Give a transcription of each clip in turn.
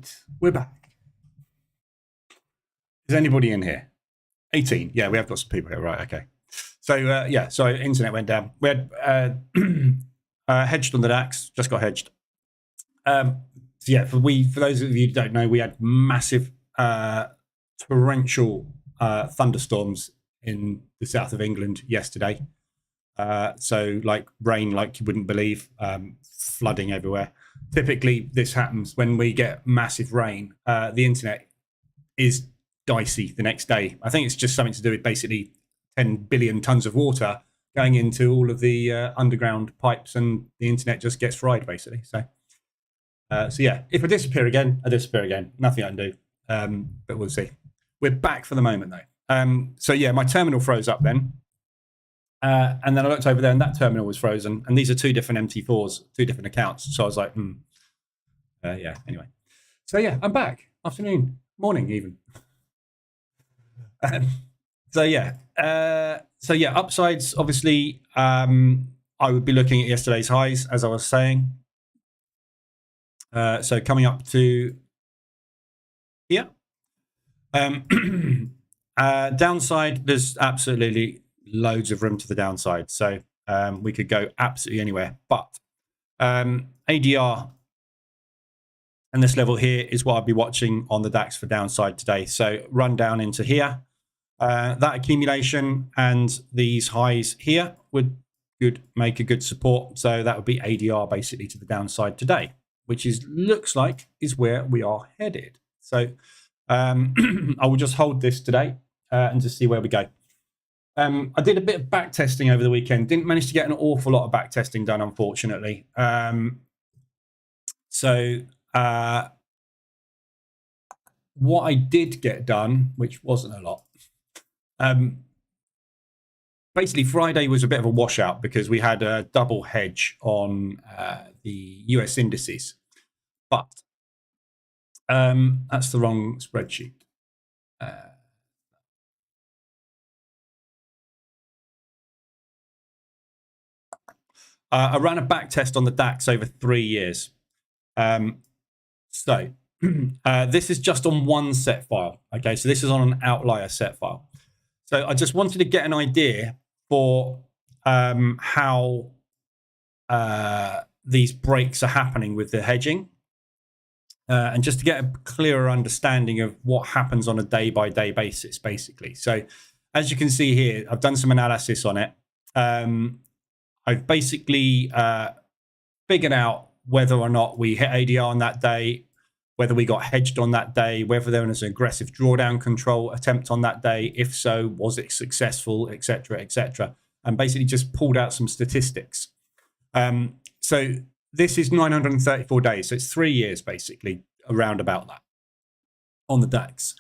Right, we're back. Is anybody in here? 18. Yeah, we have got some people here. Right, okay. So, yeah, so internet went down. We had hedged on the DAX, just got hedged. So yeah, for those of you who don't know, we had massive torrential thunderstorms in the south of England yesterday. So like rain like you wouldn't believe, flooding everywhere. Typically this happens when we get massive rain. The internet is dicey the next day. I think it's just something to do with basically 10 billion tons of water going into all of the underground pipes, and the internet just gets fried basically. So yeah, if I disappear again, I disappear again. Nothing I can do, but we'll see. We're back for the moment though. So yeah, my terminal froze up then. And then I looked over there and that terminal was frozen. And these are two different MT4s, two different accounts. So I was like, yeah, anyway. So yeah, I'm back. Afternoon, morning even. So yeah, upsides, obviously, I would be looking at yesterday's highs, as I was saying. So coming up to here. Downside, there's absolutely loads of room to the downside. So we could go absolutely anywhere. But ADR and this level here is what I'll be watching on the DAX for downside today. So run down into here. That accumulation and these highs here would make a good support. So that would be ADR basically to the downside today, which looks like is where we are headed. So I will just hold this today and just see where we go. I did a bit of back testing over the weekend. Didn't manage to get an awful lot of back testing done, unfortunately. What I did get done, which wasn't a lot, basically Friday was a bit of a washout because we had a double hedge on the US indices, but that's the wrong spreadsheet. I ran a back test on the DAX over 3 years. This is just on one set file. Okay, so this is on an outlier set file. So I just wanted to get an idea for how these breaks are happening with the hedging. And just to get a clearer understanding of what happens on a day-by-day basis, basically. So as you can see here, I've done some analysis on it. I've basically figured out whether or not we hit ADR on that day, whether we got hedged on that day, whether there was an aggressive drawdown control attempt on that day. If so, was it successful, etc., etc. And basically just pulled out some statistics. So this is 934 days. So it's 3 years, basically, around about that on the DAX.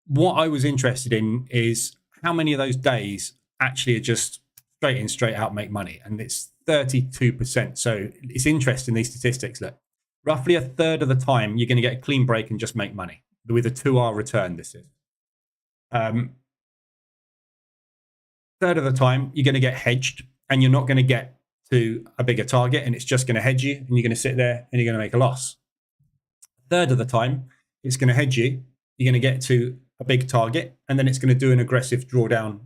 What I was interested in is how many of those days actually are just straight in, straight out make money. And it's 32%. So it's interesting, these statistics. Look, roughly a third of the time, you're going to get a clean break and just make money with a 2-hour return. This is. Third of the time, you're going to get hedged and you're not going to get to a bigger target, and it's just going to hedge you and you're going to sit there and you're going to make a loss. Third of the time, it's going to hedge you. You're going to get to a big target and then it's going to do an aggressive drawdown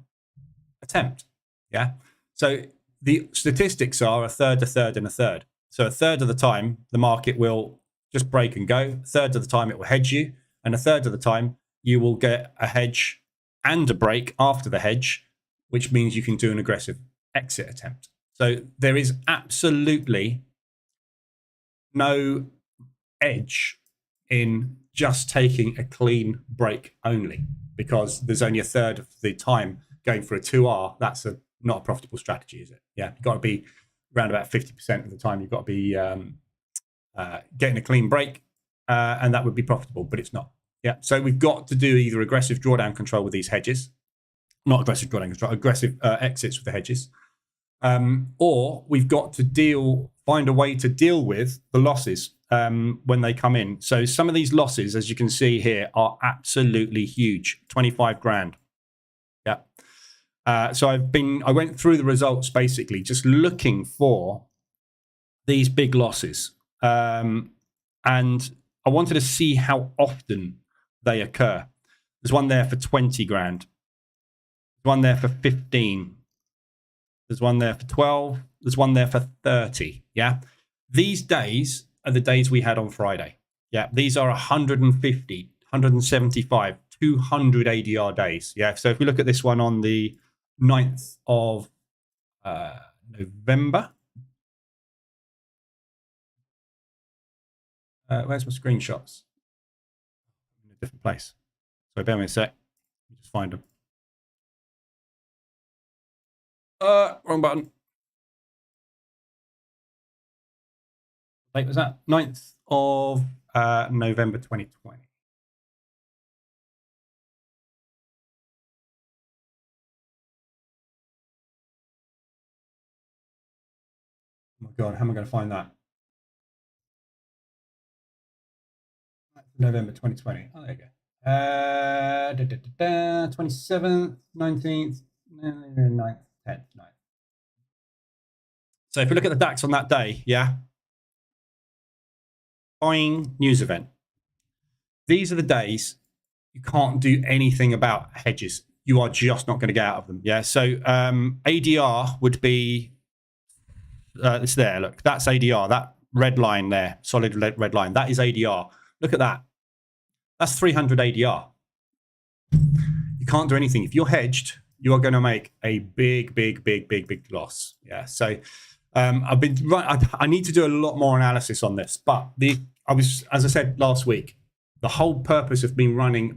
attempt. Yeah. So the statistics are a third, a third, and a third. So a third of the time, the market will just break and go. A third of the time, it will hedge you. And a third of the time, you will get a hedge and a break after the hedge, which means you can do an aggressive exit attempt. So there is absolutely no edge in just taking a clean break only, because there's only a third of the time going for a 2R. That's not a profitable strategy, is it? Yeah, you've got to be around about 50% of the time. You've got to be getting a clean break, and that would be profitable, but it's not. Yeah, so we've got to do either aggressive drawdown control with these hedges, not aggressive drawdown control, aggressive exits with the hedges. Or we've got to find a way to deal with the losses when they come in. So some of these losses, as you can see here, are absolutely huge. 25 grand. Yeah. So I went through the results basically just looking for these big losses. And I wanted to see how often they occur. There's one there for 20 grand. There's one there for 15. There's one there for 12. There's one there for 30. Yeah. These days are the days we had on Friday. Yeah. These are 150, 175, 200 ADR days. Yeah. So if we look at this one on the 9th of November. Where's my screenshots? In a different place. So bear with me a sec. Let me just find them. Wrong button. What date was that? 9th of November 2020. Oh my God, how am I going to find that? November 2020. Oh, there you go. 27th, 19th, 9th, 10th, 9th. So if we look at the DAX on that day, yeah, buying news event. These are the days you can't do anything about hedges. You are just not going to get out of them. Yeah. So ADR would be it's there. Look, that's ADR. That red line there, solid red line. That is ADR. Look at that. That's 300 ADR. You can't do anything. If you're hedged, you are going to make a big loss. Yeah. So I've been right. I need to do a lot more analysis on this. But as I said last week, the whole purpose of me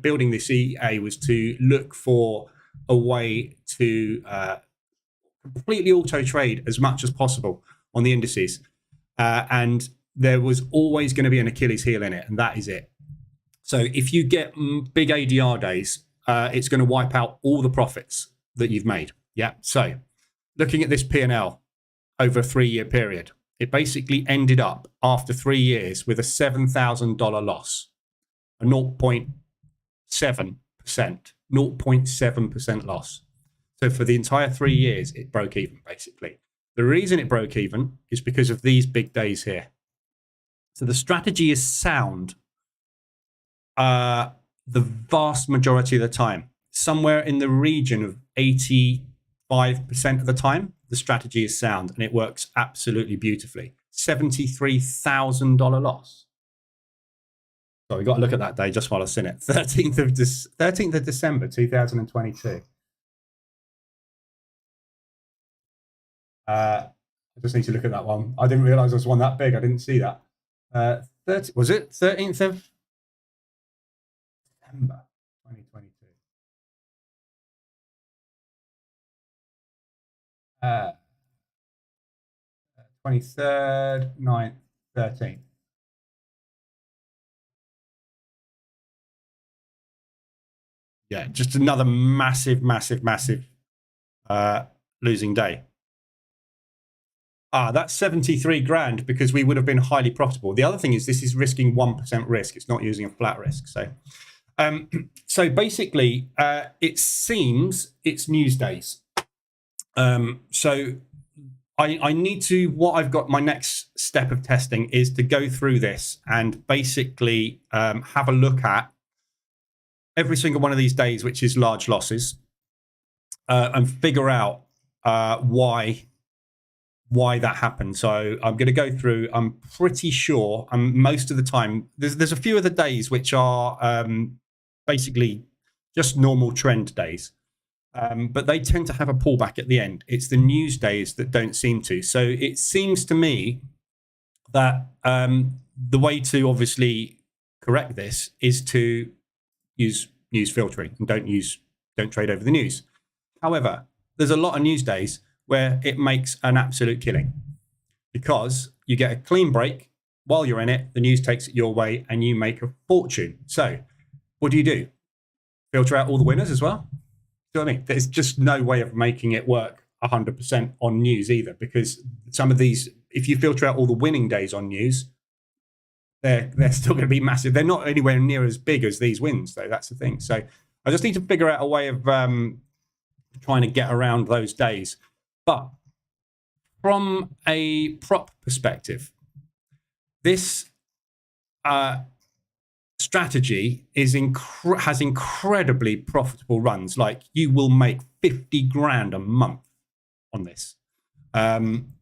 building this EA was to look for a way to completely auto trade as much as possible on the indices. And there was always going to be an Achilles heel in it, and that is it. So if you get big ADR days, it's going to wipe out all the profits that you've made. Yeah. So looking at this P&L over a 3-year period, it basically ended up after 3 years with a $7,000 loss, a 0.7% loss. So for the entire 3 years, it broke even, basically. The reason it broke even is because of these big days here. So the strategy is sound the vast majority of the time. Somewhere in the region of 85% of the time, the strategy is sound and it works absolutely beautifully. $73,000 loss. So we got to look at that day just while I've seen it. 13th of December 2022. I just need to look at that one. I didn't realize there was one that big. I didn't see that. Was it 13th of December 2022? 23rd, 9th, 13th. Yeah, just another massive losing day. That's 73 grand because we would have been highly profitable. The other thing is this is risking 1% risk. It's not using a flat risk. So so basically, it seems it's news days. So I need to, what I've got, my next step of testing is to go through this and basically have a look at every single one of these days, which is large losses, and figure out why that happened. So I'm going to go through. I'm pretty sure. Most of the time, there's a few of the days which are basically just normal trend days, but they tend to have a pullback at the end. It's the news days that don't seem to. So it seems to me that the way to obviously correct this is to use news filtering and don't trade over the news. However, there's a lot of news days where it makes an absolute killing because you get a clean break while you're in it, the news takes it your way and you make a fortune. So what do? Filter out all the winners as well? Do you know what I mean? There's just no way of making it work 100% on news either, because some of these, if you filter out all the winning days on news, they're still going to be massive. They're not anywhere near as big as these wins, though. That's the thing. So I just need to figure out a way of trying to get around those days. But from a prop perspective, this strategy is has incredibly profitable runs. Like you will make 50 grand a month on this. And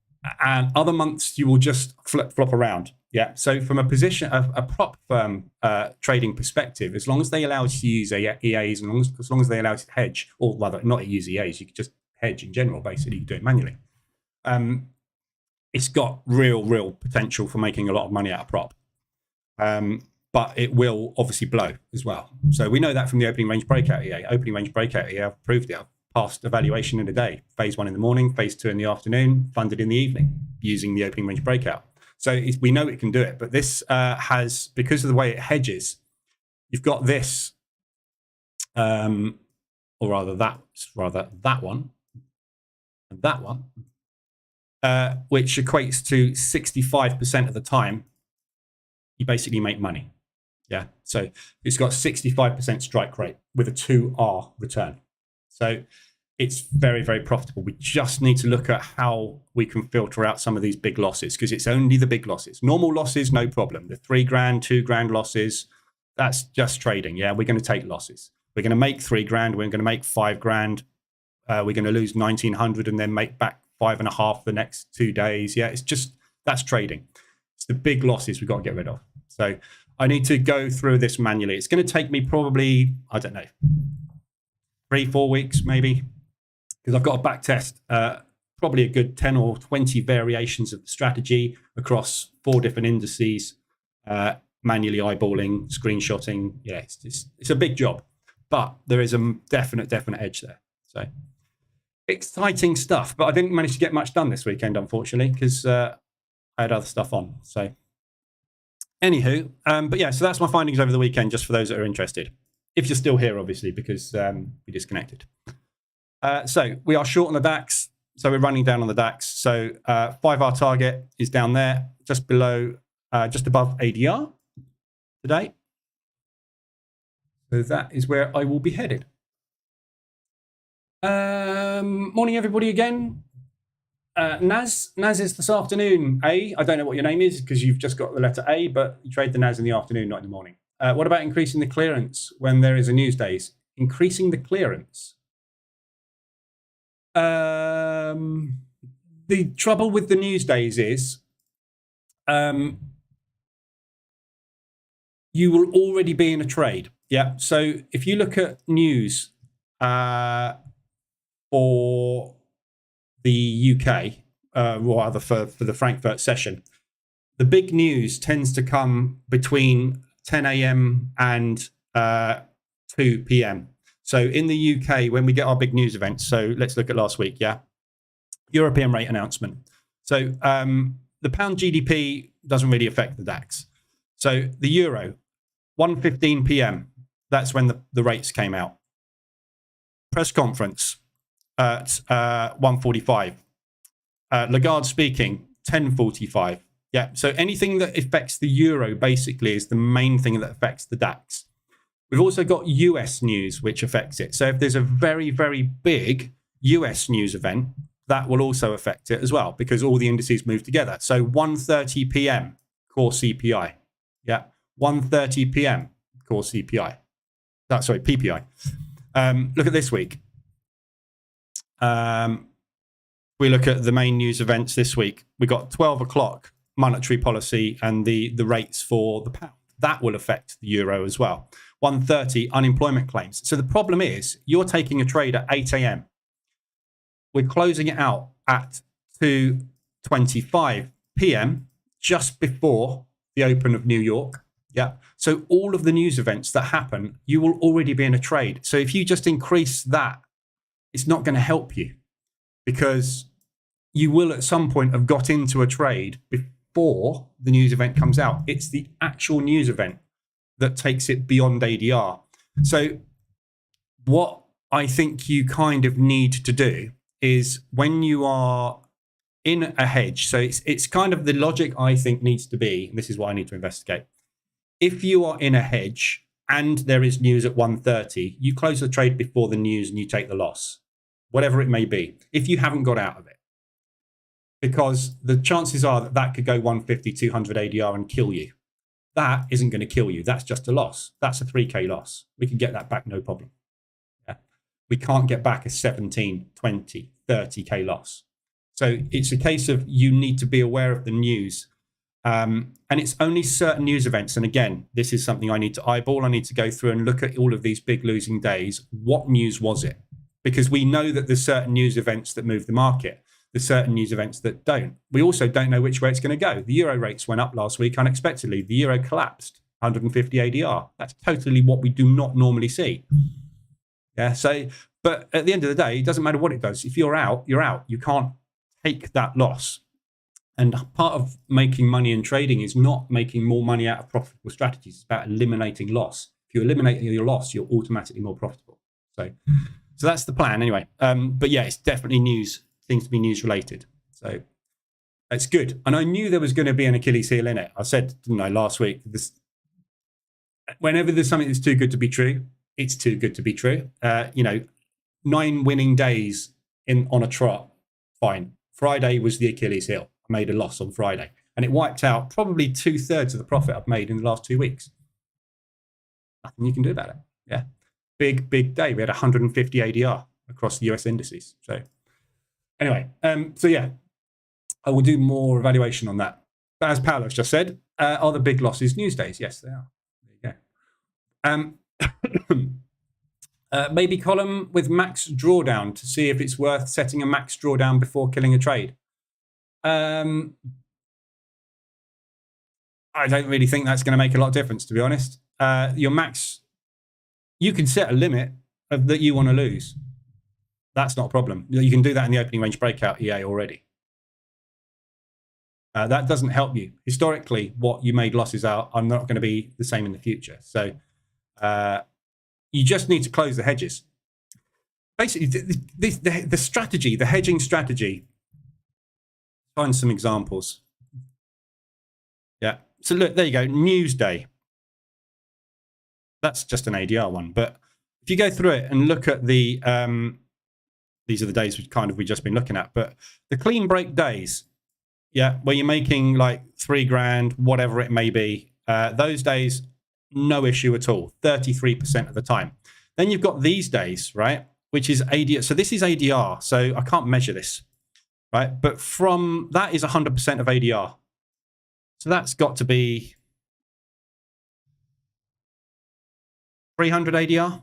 other months you will just flop around. Yeah. So from a position of a prop firm trading perspective, as long as they allow you to use EAs, and as long as they allow you to hedge, or rather not use EAs, you could just hedge in general, basically, you can do it manually. It's got real potential for making a lot of money out of prop. But it will obviously blow as well. So we know that from the opening range breakout EA. Opening range breakout EA, I've proved it. I've passed evaluation in a day. Phase 1 in the morning, phase 2 in the afternoon, funded in the evening using the opening range breakout. So we know it can do it. But this has, because of the way it hedges, you've got this, or rather that one, and that one, which equates to 65% of the time, you basically make money. Yeah, so it's got 65% strike rate with a 2R return. So it's very profitable. We just need to look at how we can filter out some of these big losses, because it's only the big losses. Normal losses, no problem. The 3 grand, 2 grand losses, that's just trading. Yeah, we're going to take losses. We're going to make 3 grand. We're going to make 5 grand. We're going to lose 1,900 and then make back 5.5 the next 2 days. Yeah, it's just, that's trading. It's the big losses we've got to get rid of. So I need to go through this manually. It's going to take me probably, I don't know, 3-4 weeks maybe, because I've got to back test probably a good 10 or 20 variations of the strategy across 4 different indices, manually eyeballing, screenshotting. Yeah, it's a big job, but there is a definite edge there. So exciting stuff, but I didn't manage to get much done this weekend, unfortunately, because I had other stuff on. So anywho, but yeah, so that's my findings over the weekend, just for those that are interested. If you're still here, obviously, because we disconnected. So we are short on the DAX. So we're running down on the DAX. So 5R target is down there, just below, just above ADR today. So that is where I will be headed. Morning, everybody, again. Naz is this afternoon. I don't know what your name is because you've just got the letter A, but you trade the Naz in the afternoon, not in the morning. What about increasing the clearance when there is a news days? Increasing the clearance. The trouble with the news days is you will already be in a trade. Yeah. So if you look at news for the UK, rather for the Frankfurt session, the big news tends to come between 10 a.m. and 2 p.m. So in the UK, when we get our big news events, so let's look at last week, yeah? European rate announcement. So the pound GDP doesn't really affect the DAX. So the euro, 1:15 p.m., that's when the rates came out. Press conference at 1:45. Lagarde speaking, 10:45. Yeah, so anything that affects the euro basically is the main thing that affects the DAX. We've also got US news, which affects it. So if there's a very big US news event, that will also affect it as well, because all the indices move together. So 1:30 p.m. core CPI. Yeah, 1:30 p.m. core CPI. Sorry, PPI. Look at this week. We look at the main news events this week. We got 12 o'clock monetary policy and the rates for the pound. That will affect the euro as well. 1:30 unemployment claims. So the problem is you're taking a trade at 8 a.m. We're closing it out at 2:25 p.m. just before the open of New York. Yeah. So all of the news events that happen, you will already be in a trade. So if you just increase that, it's not going to help you, because you will at some point have got into a trade before the news event comes out. It's the actual news event that takes it beyond ADR. So what I think you kind of need to do is, when you are in a hedge, so it's kind of the logic I think needs to be, and this is what I need to investigate. If you are in a hedge and there is news at 1:30, you close the trade before the news and you take the loss, whatever it may be, if you haven't got out of it. Because the chances are that could go 150, 200 ADR and kill you. that isn't going to kill you. That's just a loss. That's a 3K loss. We can get that back, no problem. Yeah. We can't get back a 17, 20, 30K loss. So it's a case of you need to be aware of the news. And it's only certain news events. And again, this is something I need to eyeball. I need to go through and look at all of these big losing days. What news was it? Because we know that there's certain news events that move the market. There's certain news events that don't. We also don't know which way it's going to go. The euro rates went up last week unexpectedly. The euro collapsed, 150 ADR. That's totally what we do not normally see. Yeah. So, but at the end of the day, it doesn't matter what it does. If you're out, you're out. You can't take that loss. And part of making money in trading is not making more money out of profitable strategies. It's about eliminating loss. If you eliminate your loss, you're automatically more profitable. So that's the plan anyway. But yeah, it's definitely news. Seems to be news related. So it's good. And I knew there was going to be an Achilles heel in it. I said, didn't I, last week, whenever there's something that's too good to be true, it's too good to be true. 9 winning days on a trot, fine. Friday was the Achilles heel. I made a loss on Friday. And it wiped out probably 2/3 of the profit I've made in the last 2 weeks. Nothing you can do about it. Yeah. Big day. We had 150 ADR across the US indices. So anyway, so yeah, I will do more evaluation on that. But as Paolo's just said, are the big losses news days? Yes, they are. There you go. Maybe column with max drawdown to see if it's worth setting a max drawdown before killing a trade. I don't really think that's going to make a lot of difference, to be honest. Your max, you can set a limit that you want to lose. That's not a problem. You can do that in the opening range breakout EA already. That doesn't help you. Historically, what you made losses out are not going to be the same in the future. So you just need to close the hedges. Basically, the strategy, the hedging strategy, find some examples. Yeah. So look, there you go. News day. That's just an ADR one. But if you go through it and look at the, these are the days we've just been looking at, but the clean break days, yeah, where you're making like 3 grand, whatever it may be, those days, no issue at all, 33% of the time. Then you've got these days, right, which is ADR. So this is ADR. So I can't measure this, right? But from that is 100% of ADR. So that's got to be 300 ADR,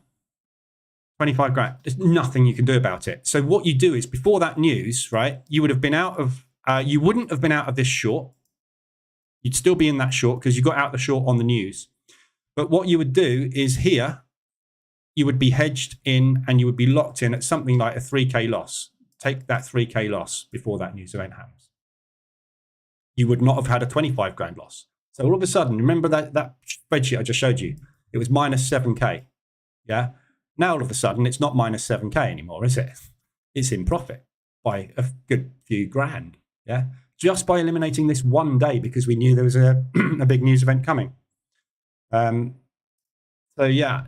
25 grand. There's nothing you can do about it. So what you do is before that news, right, you would have been out of, you wouldn't have been out of this short. You'd still be in that short because you got out the short on the news. But what you would do is here, you would be hedged in and you would be locked in at something like a 3K loss. Take that 3K loss before that news event happens. You would not have had a 25 grand loss. So all of a sudden, remember that spreadsheet I just showed you? It was minus 7K. Yeah. Now all of a sudden, it's not minus 7K anymore, is it? It's in profit by a good few grand. Yeah. Just by eliminating this one day because we knew there was a big news event coming. So yeah.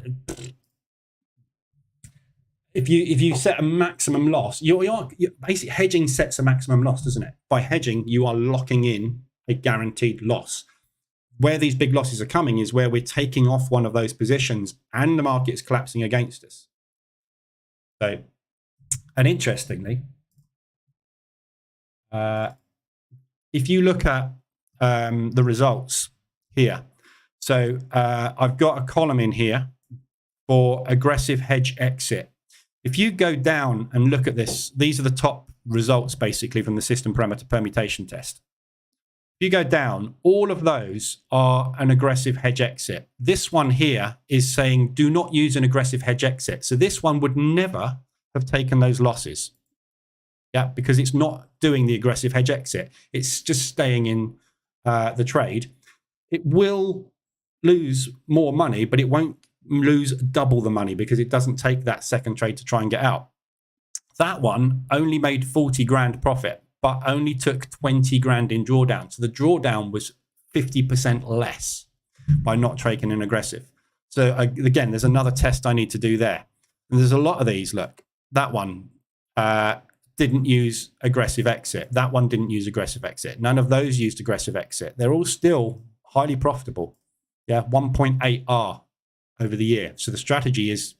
If you set a maximum loss, you're basically hedging sets a maximum loss, doesn't it? By hedging, you are locking in a guaranteed loss. Where these big losses are coming is where we're taking off one of those positions and the market's collapsing against us. So, and interestingly, if you look at the results here, so I've got a column in here for aggressive hedge exit. If you go down and look at this, these are the top results basically from the system parameter permutation test. If you go down, all of those are an aggressive hedge exit. This one here is saying do not use an aggressive hedge exit. So this one would never have taken those losses. Yeah, because it's not doing the aggressive hedge exit. It's just staying in the trade. It will lose more money, but it won't lose double the money because it doesn't take that second trade to try and get out. That one only made 40 grand profit, but only took 20 grand in drawdown. So the drawdown was 50% less by not taking an aggressive. So again, there's another test I need to do there. And there's a lot of these. Look, that one didn't use aggressive exit. That one didn't use aggressive exit. None of those used aggressive exit. They're all still highly profitable. Yeah, 1.8 R over the year. So the strategy is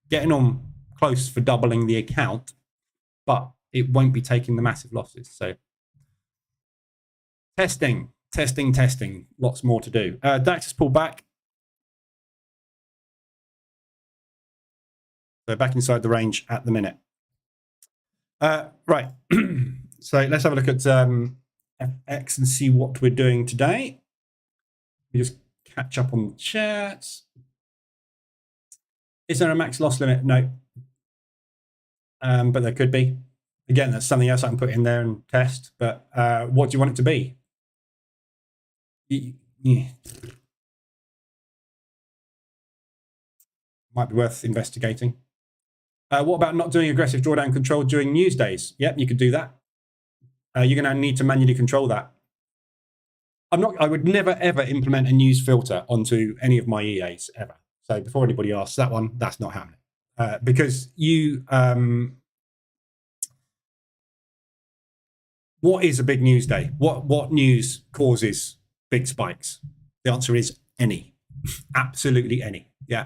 getting on close for doubling the account, but it won't be taking the massive losses. So testing. Lots more to do. DAX has pulled back. So back inside the range at the minute. Right. So let's have a look at FX and see what we're doing today. We just catch up on the charts. Is there a max loss limit? No. But there could be. Again, that's something else I can put in there and test. But what do you want it to be? Yeah. Might be worth investigating. What about not doing aggressive drawdown control during news days? Yep, you could do that. You're going to need to manually control that. I would never ever implement a news filter onto any of my EAs ever. So before anybody asks that one, that's not happening. Because you, what is a big news day? What news causes big spikes? The answer is any, absolutely any. Yeah.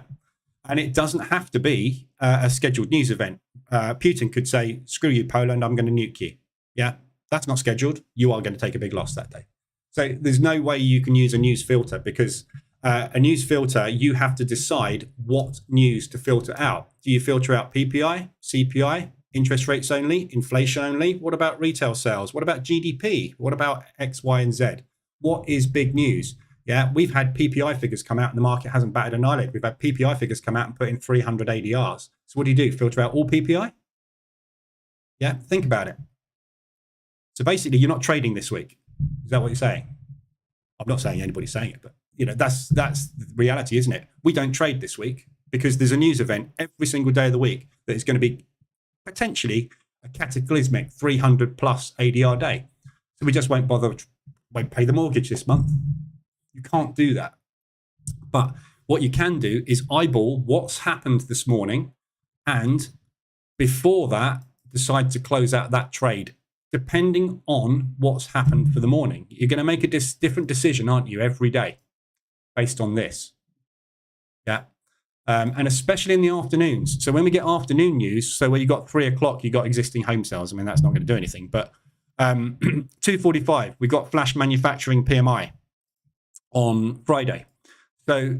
And it doesn't have to be a scheduled news event. Putin could say, screw you, Poland, I'm going to nuke you. Yeah, that's not scheduled. You are going to take a big loss that day. So there's no way you can use a news filter, because a news filter, you have to decide what news to filter out. Do you filter out PPI, CPI, interest rates only, inflation only? What about retail sales? What about GDP? What about X, Y, and Z? What is big news? Yeah, we've had PPI figures come out and the market hasn't batted an eyelid. We've had PPI figures come out and put in 300 ADRs. So what do? Filter out all PPI? Yeah, think about it. So basically, you're not trading this week. Is that what you're saying? I'm not saying anybody's saying it, but you know, that's the reality, isn't it? We don't trade this week because there's a news event every single day of the week that is going to be potentially a cataclysmic 300 plus ADR day. So we just won't pay the mortgage this month. You can't do that. But what you can do is eyeball what's happened this morning, and before that, decide to close out that trade, depending on what's happened for the morning. You're going to make a different decision, aren't you, every day based on this? Yeah. And especially in the afternoons. So when we get afternoon news, so when you got 3 o'clock, you got existing home sales. I mean, that's not going to do anything. But 2:45, we got flash manufacturing PMI on Friday. So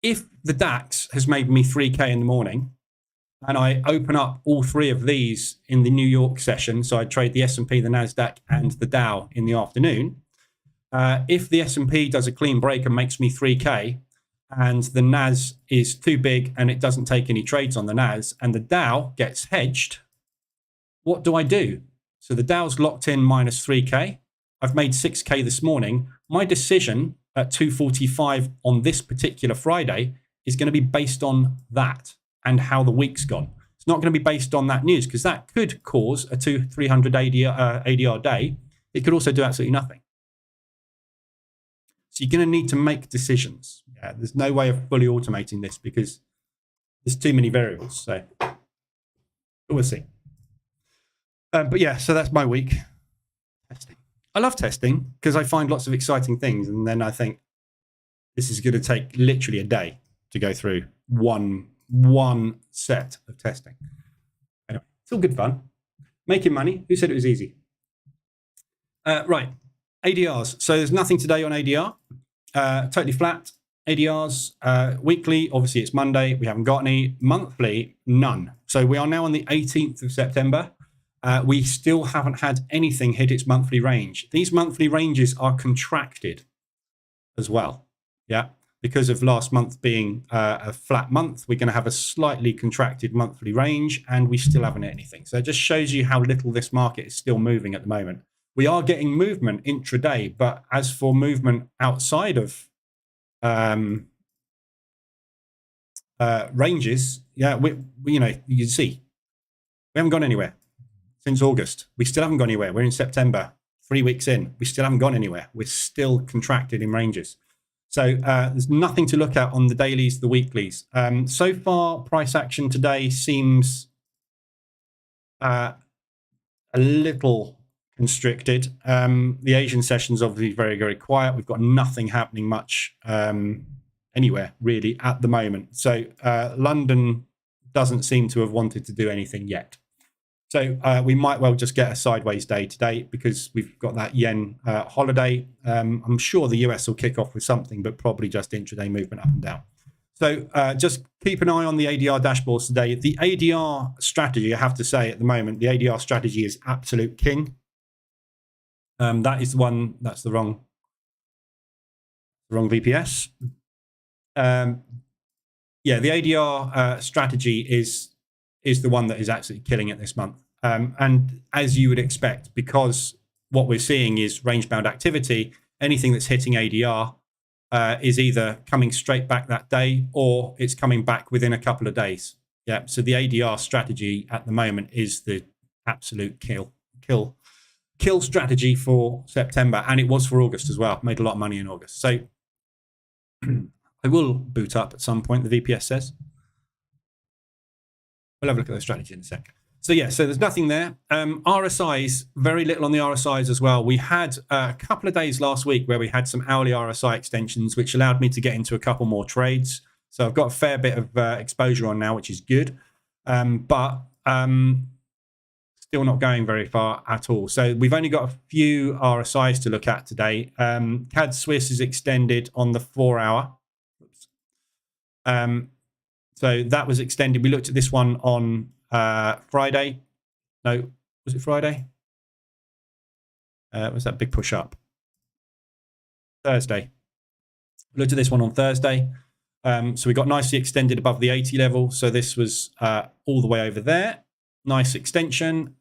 if the DAX has made me 3K in the morning, and I open up all 3 of these in the New York session, so I trade the S&P, the NASDAQ, and the Dow in the afternoon. If the S&P does a clean break and makes me 3K, and the NAS is too big and it doesn't take any trades on the NAS, and the Dow gets hedged, what do? So the Dow's locked in minus 3K. I've made 6K this morning. My decision at 2:45 on this particular Friday is going to be based on that and how the week's gone. It's not going to be based on that news, because that could cause a 200-300 ADR day. It could also do absolutely nothing. So you're going to need to make decisions. Yeah, there's no way of fully automating this because there's too many variables. So we'll see. But yeah, so that's my week. Testing. I love testing because I find lots of exciting things, and then I think this is going to take literally a day to go through one set of testing. Anyway, it's all good fun. Making money. Who said it was easy? Right. ADRs. So there's nothing today on ADR. Totally flat. ADRs. Weekly, obviously it's Monday. We haven't got any. Monthly, none. So we are now on the 18th of September. We still haven't had anything hit its monthly range. These monthly ranges are contracted as well. Yeah. Because of last month being a flat month, we're going to have a slightly contracted monthly range, and we still haven't hit anything. So it just shows you how little this market is still moving at the moment. We are getting movement intraday, but as for movement outside of ranges, yeah, we you know, you can see we haven't gone anywhere since August. We still haven't gone anywhere. We're in September, 3 weeks in. We still haven't gone anywhere. We're still contracted in ranges. So there's nothing to look at on the dailies, the weeklies. So far, price action today seems a little constricted. The Asian session's obviously very, very quiet. We've got nothing happening much anywhere really at the moment. So London doesn't seem to have wanted to do anything yet. So we might well just get a sideways day today because we've got that yen holiday. I'm sure the US will kick off with something, but probably just intraday movement up and down. So just keep an eye on the ADR dashboards today. The ADR strategy, I have to say at the moment, the ADR strategy is absolute king. That is the one, that's the wrong VPS. Yeah, the ADR strategy is the one that is absolutely killing it this month. And as you would expect, because what we're seeing is range-bound activity, anything that's hitting ADR is either coming straight back that day or it's coming back within a couple of days. Yeah, so the ADR strategy at the moment is the absolute kill strategy for September, and it was for August as well. Made a lot of money in August. So I will boot up at some point, the VPS says. We'll have a look at the strategy in a sec. So yeah, so there's nothing there. RSIs, very little on the RSIs as well. We had a couple of days last week where we had some hourly RSI extensions, which allowed me to get into a couple more trades. So I've got a fair bit of exposure on now, which is good. But still not going very far at all. So we've only got a few RSIs to look at today. CAD Swiss is extended on the 4 hour. So that was extended. We looked at this one on Friday. No, was it Friday? Was that big push up? Thursday. We looked at this one on Thursday. So we got nicely extended above the 80 level. So this was all the way over there. Nice extension.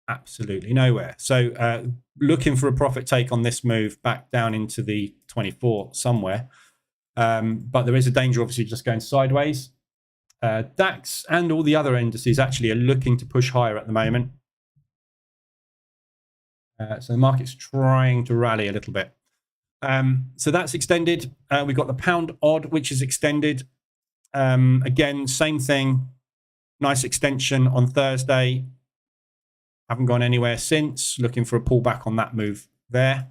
Absolutely nowhere. So looking for a profit take on this move back down into the 24 somewhere. But there is a danger, obviously, just going sideways. DAX and all the other indices actually are looking to push higher at the moment. So the market's trying to rally a little bit. So that's extended. We've got the pound odd, which is extended. Again, same thing. Nice extension on Thursday. Haven't gone anywhere since. Looking for a pullback on that move there.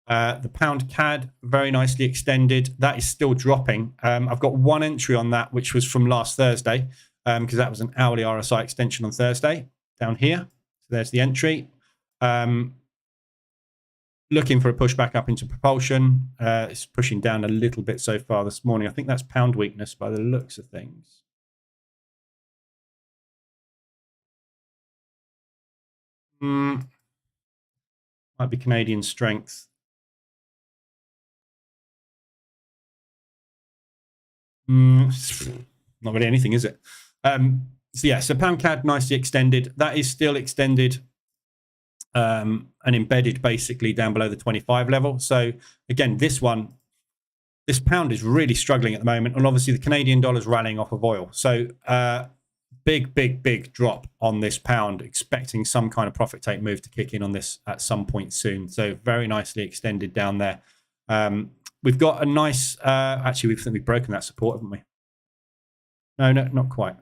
The pound CAD, very nicely extended. That is still dropping. I've got one entry on that, which was from last Thursday, because that was an hourly RSI extension on Thursday down here. So there's the entry. Looking for a pushback up into propulsion. It's pushing down a little bit so far this morning. I think that's pound weakness by the looks of things. Might be Canadian strength. Not really anything, is it? So yeah, so pound CAD nicely extended. That is still extended and embedded basically down below the 25 level. So again, this pound is really struggling at the moment, and obviously the Canadian dollar is rallying off of oil. So big drop on this pound, expecting some kind of profit take move to kick in on this at some point soon. So very nicely extended down there. We've got a nice, actually, we've broken that support, haven't we? No, not quite.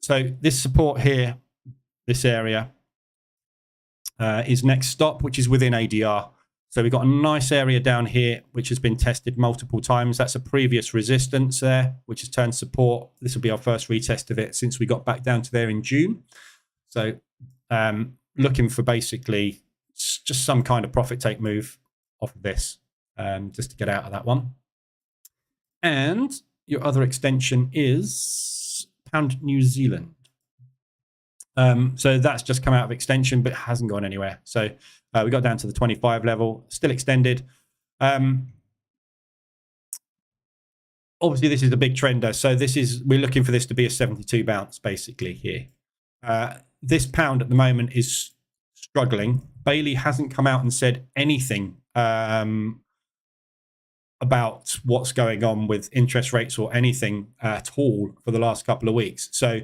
So this support here, this area, is next stop, which is within ADR. So we've got a nice area down here, which has been tested multiple times. That's a previous resistance there, which has turned support. This will be our first retest of it since we got back down to there in June. So looking for basically just some kind of profit take move off of this, just to get out of that one. And your other extension is pound New Zealand. So that's just come out of extension, but hasn't gone anywhere. So we got down to the 25 level, still extended. Obviously, this is a big trender. So we're looking for this to be a 72 bounce basically here. This pound at the moment is struggling. Bailey hasn't come out and said anything about what's going on with interest rates or anything at all for the last couple of weeks. So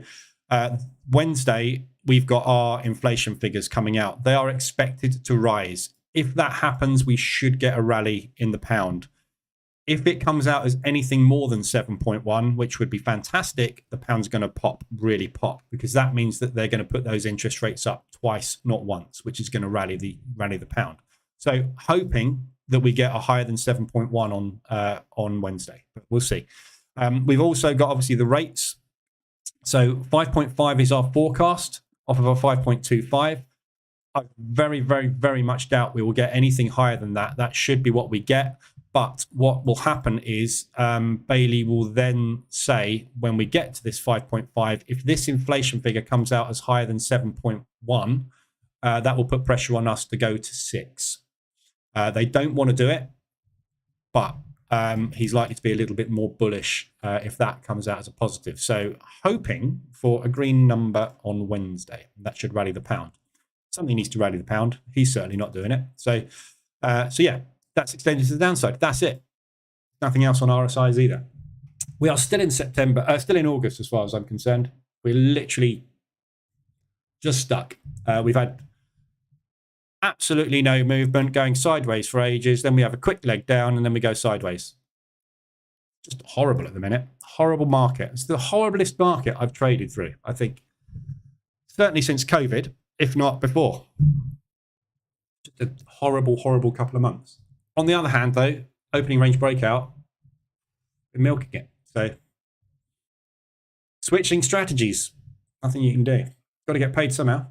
Wednesday, we've got our inflation figures coming out. They are expected to rise. If that happens, we should get a rally in the pound. If it comes out as anything more than 7.1, which would be fantastic, the pound's going to really pop, because that means that they're going to put those interest rates up twice, not once, which is going to rally the pound. So hoping that we get a higher than 7.1 on Wednesday, but we'll see. We've also got obviously the rates. So 5.5 is our forecast off of our 5.25. I very, very, very much doubt we will get anything higher than that. That should be what we get. But what will happen is Bailey will then say, when we get to this 5.5, if this inflation figure comes out as higher than 7.1, that will put pressure on us to go to 6. They don't want to do it, but he's likely to be a little bit more bullish if that comes out as a positive. So hoping for a green number on Wednesday. That should rally the pound. Something needs to rally the pound. He's certainly not doing it. So yeah. That's extended to the downside. That's it. Nothing else on RSIs either. We are still in still in August as far as I'm concerned. We're literally just stuck. We've had absolutely no movement, going sideways for ages. Then we have a quick leg down and then we go sideways. Just horrible at the minute. Horrible market. It's the horriblest market I've traded through, I think. Certainly since COVID, if not before. Just a horrible, horrible couple of months. On the other hand, though, opening range breakout, we're milking it. So switching strategies, nothing you can do. Got to get paid somehow.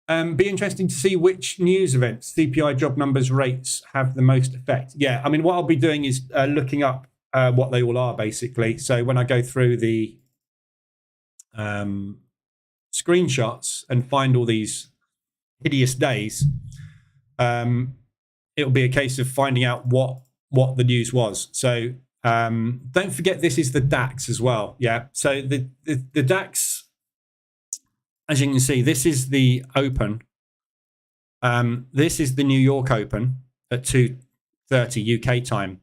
Be interesting to see which news events, CPI, job numbers, rates have the most effect. Yeah, I mean, what I'll be doing is looking up what they all are, basically. So when I go through the screenshots and find all these hideous days, it'll be a case of finding out what the news was. So don't forget, this is the DAX as well. Yeah. So the DAX, as you can see, this is the open. This is the New York Open at 2:30 UK time.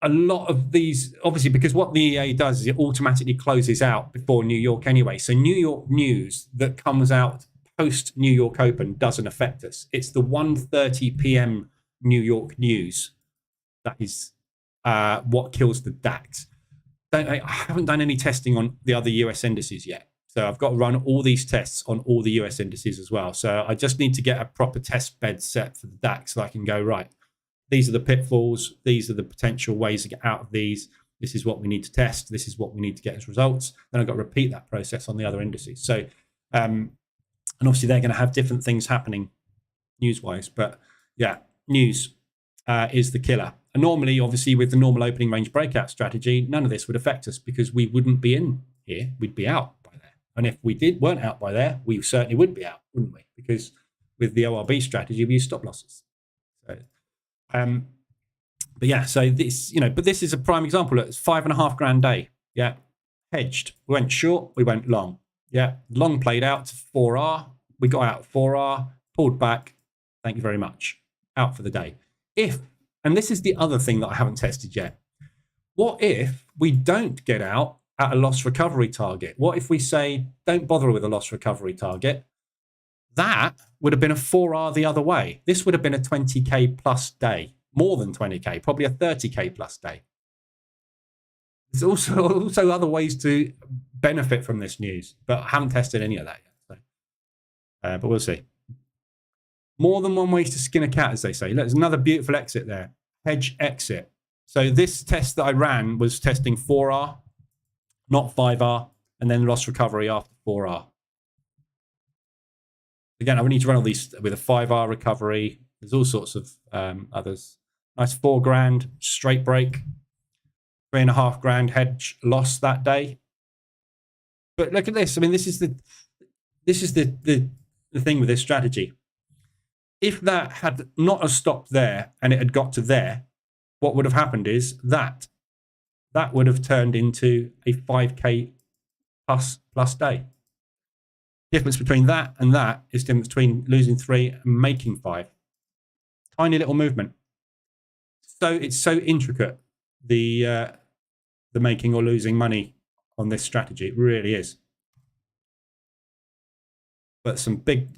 A lot of these, obviously, because what the EA does is it automatically closes out before New York anyway. So New York news that comes out post New York Open doesn't affect us. It's the 1:30 p.m. New York news that is what kills the DAX. I haven't done any testing on the other US indices yet. So I've got to run all these tests on all the US indices as well. So I just need to get a proper test bed set for the DAX so I can go, right, these are the pitfalls. These are the potential ways to get out of these. This is what we need to test. This is what we need to get as results. Then I've got to repeat that process on the other indices. So, and obviously they're going to have different things happening news-wise. But yeah, news is the killer. And normally, obviously, with the normal opening range breakout strategy, none of this would affect us because we wouldn't be in here. We'd be out by there. And if we weren't out by there, we certainly would be out, wouldn't we? Because with the ORB strategy, we use stop losses. So, but yeah, so this, but this is a prime example. It's $5.5 grand day. Yeah, hedged. We went short. We went long. Yeah, long played out to 4R. We got out at 4R, pulled back. Thank you very much. Out for the day. And this is the other thing that I haven't tested yet. What if we don't get out at a loss recovery target? What if we say, don't bother with a loss recovery target? That would have been a 4R the other way. This would have been a 20K plus day, more than 20K, probably a 30K plus day. There's also other ways to benefit from this news, but I haven't tested any of that yet. So, but we'll see. More than one way to skin a cat, as they say. Look, there's another beautiful exit there. Hedge exit. So this test that I ran was testing 4R, not 5R, and then loss recovery after 4R. Again, I would need to run all these with a 5R recovery. There's all sorts of others. Nice 4 grand straight break. 3.5 grand hedge loss that day. But look at this. I mean, this is the thing with this strategy. If that had not have stopped there and it had got to there, what would have happened is that would have turned into a 5K plus day. Difference between that and that is difference between losing 3 and making 5. Tiny little movement. So it's so intricate, the making or losing money on this strategy. It really is. But some big,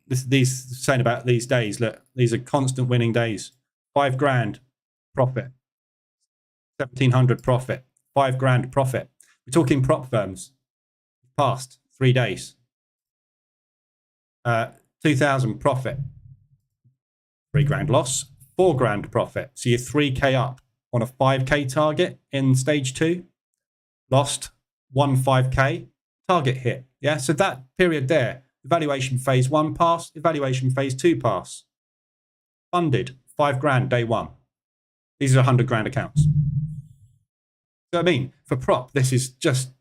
these saying about these days, look, these are constant winning days. 5 grand profit, 1,700 profit, 5 grand profit. We're talking prop firms. Past 3 days. 2,000 profit, 3 grand loss, 4 grand profit. So you're 3K up on a 5K target in stage 2. Lost 5K, target hit. Yeah, so that period there, evaluation phase 1 pass, evaluation phase 2 pass. Funded 5 grand day 1. These are 100 grand accounts. So I mean, for prop, this is just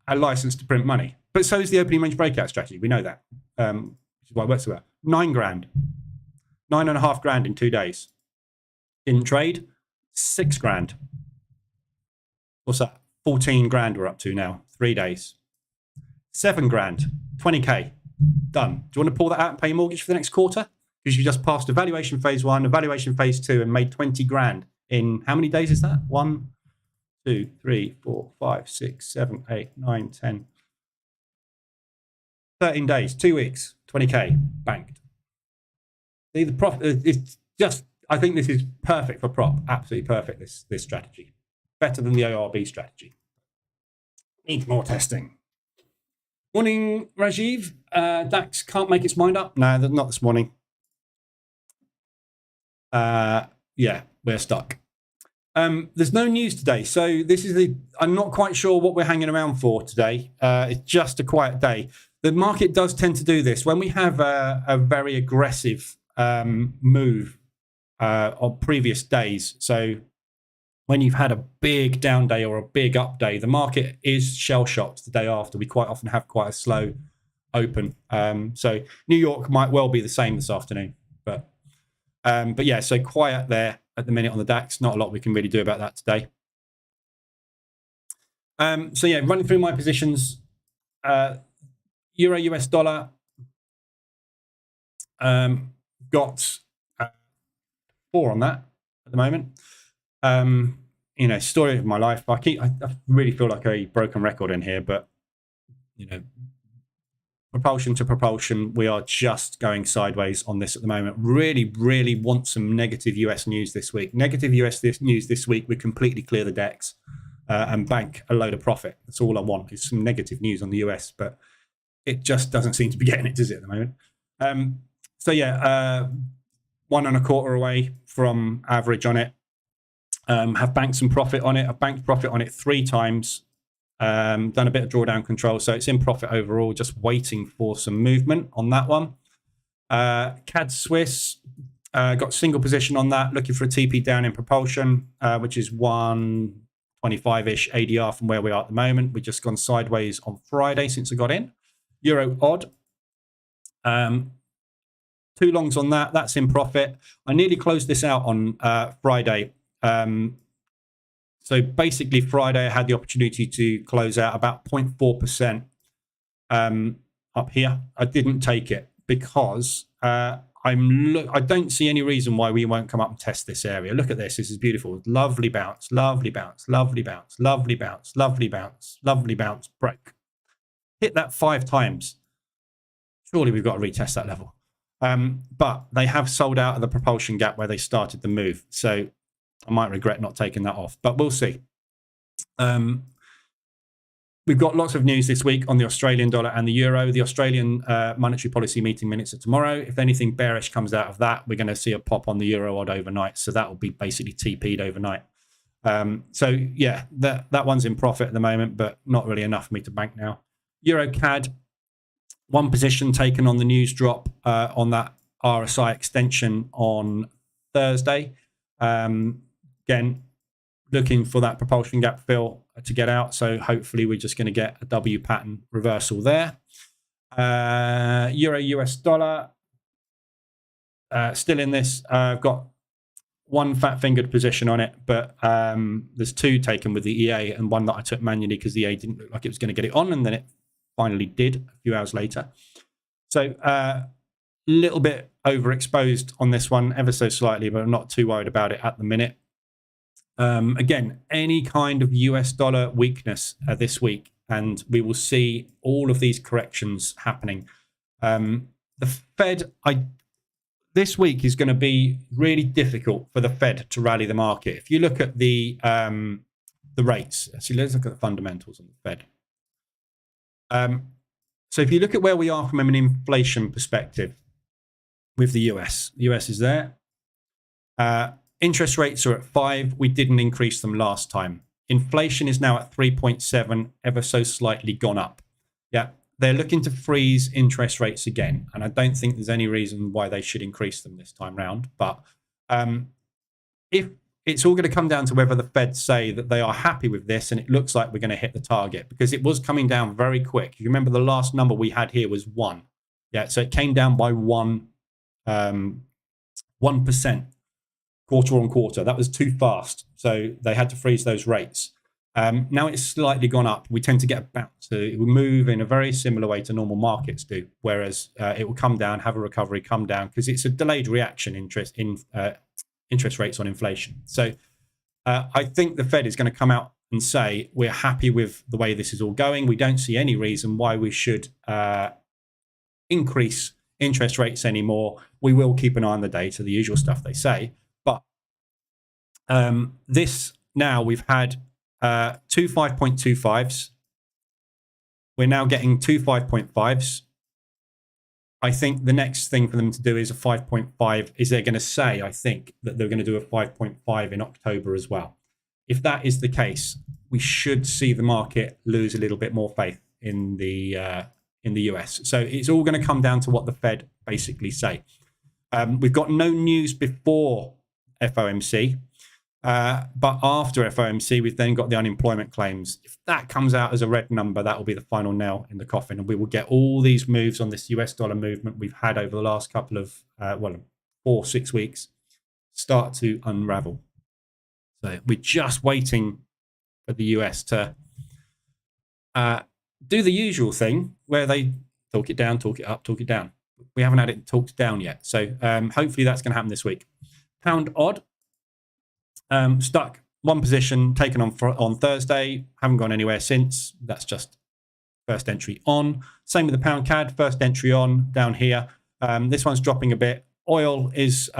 a license to print money. But so is the opening range breakout strategy. We know that, which is why it works so well. 9 grand, 9.5 grand in 2 days. In trade, 6 grand. What's that? 14 grand we're up to now, 3 days. 7 grand, 20K, done. Do you want to pull that out and pay your mortgage for the next quarter? Because you just passed evaluation phase 1, evaluation phase 2, and made 20 grand in how many days is that? 1, 2, 3, 4, 5, 6, 7, 8, 9, 10. 13 days, 2 weeks, 20K, banked. See, the profit, it's just, I think this is perfect for prop. Absolutely perfect, this strategy. Better than the ORB strategy. Needs more testing. Morning, Rajiv. DAX can't make its mind up. No, not this morning. Yeah, we're stuck. There's no news today. So this is I'm not quite sure what we're hanging around for today. It's just a quiet day. The market does tend to do this. When we have a very aggressive move on previous days, so when you've had a big down day or a big up day, the market is shell-shocked the day after. We quite often have quite a slow open. So New York might well be the same this afternoon. But yeah, so quiet there at the minute on the DAX. Not a lot we can really do about that today. So yeah, running through my positions. Euro, US dollar. Got 4 on that at the moment. You know, story of my life. I really feel like a broken record in here, but you know, propulsion to propulsion, we are just going sideways on this at the moment. Really, really want some negative US news this week. Negative US news this week. We completely clear the decks and bank a load of profit. That's all I want is some negative news on the US, but it just doesn't seem to be getting it, does it, at the moment? So yeah, 1.25 away from average on it. Have banked some profit on it. I've banked profit on it 3 times. Done a bit of drawdown control, so it's in profit overall. Just waiting for some movement on that one. CAD Swiss, got single position on that. Looking for a TP down in propulsion, which is 125-ish ADR from where we are at the moment. We've just gone sideways on Friday since I got in. Euro odd. 2 longs on that. That's in profit. I nearly closed this out on Friday. So basically Friday I had the opportunity to close out about 0.4% up here. I didn't take it because I don't see any reason why we won't come up and test this area. Look at this. This is beautiful. Lovely bounce, lovely bounce, lovely bounce, lovely bounce, lovely bounce, lovely bounce, break. Hit that 5 times. Surely we've got to retest that level. But they have sold out of the propulsion gap where they started the move. So I might regret not taking that off, but we'll see. We've got lots of news this week on the Australian dollar and the euro. The Australian monetary policy meeting minutes are tomorrow. If anything bearish comes out of that, we're going to see a pop on the euro odd overnight. So that will be basically TP'd overnight. So yeah, that one's in profit at the moment, but not really enough for me to bank now. Euro CAD, 1 position taken on the news drop on that RSI extension on Thursday. Again, looking for that propulsion gap fill to get out. So hopefully we're just going to get a W pattern reversal there. Euro US dollar, still in this. I've got 1 fat fingered position on it, but there's 2 taken with the EA and 1 that I took manually because the EA didn't look like it was going to get it on, and then it finally did a few hours later. So little bit overexposed on this one, ever so slightly, but I'm not too worried about it at the minute. Again, any kind of US dollar weakness this week, and we will see all of these corrections happening. The Fed, this week is going to be really difficult for the Fed to rally the market. If you look at the rates, so let's look at the fundamentals on the Fed. So if you look at where we are from an inflation perspective with the US is there. Interest rates are at 5. We didn't increase them last time. Inflation is now at 3.7, ever so slightly gone up. Yeah, they're looking to freeze interest rates again, and I don't think there's any reason why they should increase them this time round. But if it's all going to come down to whether the Fed say that they are happy with this, and it looks like we're going to hit the target, because it was coming down very quick. You remember the last number we had here was 1. Yeah, so it came down by 1%. Quarter on quarter. That was too fast. So they had to freeze those rates. Now it's slightly gone up. We tend to get back to, it will move in a very similar way to normal markets do, whereas it will come down, have a recovery, come down, because it's a delayed reaction interest rates on inflation. So I think the Fed is going to come out and say, we're happy with the way this is all going. We don't see any reason why we should increase interest rates anymore. We will keep an eye on the data, the usual stuff they say. But this now, we've had 2 5.25s. We're now getting 2 5.5s. I think the next thing for them to do is a 5.5. Is they're going to say, I think, that they're going to do a 5.5 in October as well. If that is the case, we should see the market lose a little bit more faith in the US. So it's all going to come down to what the Fed basically say. We've got no news before FOMC, but after FOMC, we've then got the unemployment claims. If that comes out as a red number, that will be the final nail in the coffin, and we will get all these moves on this US dollar movement we've had over the last couple of 4-6 weeks start to unravel. So we're just waiting for the US to do the usual thing where they talk it down, talk it up, talk it down. We haven't had it talked down yet. So hopefully that's going to happen this week. Pound odd, stuck one position, taken on Thursday, haven't gone anywhere since. That's just first entry on. Same with the pound CAD, first entry on down here. This one's dropping a bit. Oil is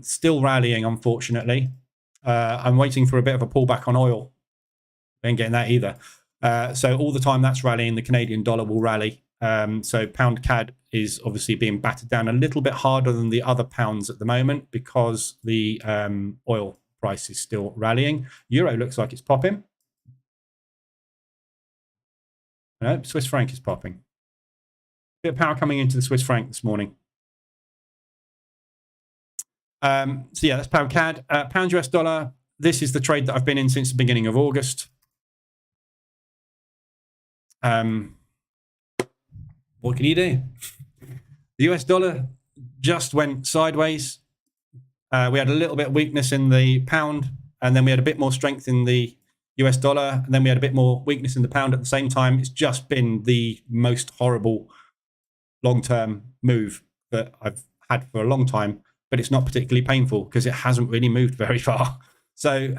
still rallying, unfortunately. I'm waiting for a bit of a pullback on oil. Ain't getting that either. So all the time that's rallying, the Canadian dollar will rally. So pound CAD is obviously being battered down a little bit harder than the other pounds at the moment because the oil price is still rallying. Euro looks like it's popping. No, Swiss franc is popping. Bit of power coming into the Swiss franc this morning. So yeah, that's pound CAD. Pound US dollar. This is the trade that I've been in since the beginning of August. What can you do? The US dollar just went sideways. We had a little bit of weakness in the pound, and then we had a bit more strength in the US dollar, and then we had a bit more weakness in the pound at the same time. It's just been the most horrible long-term move that I've had for a long time, but it's not particularly painful because it hasn't really moved very far. So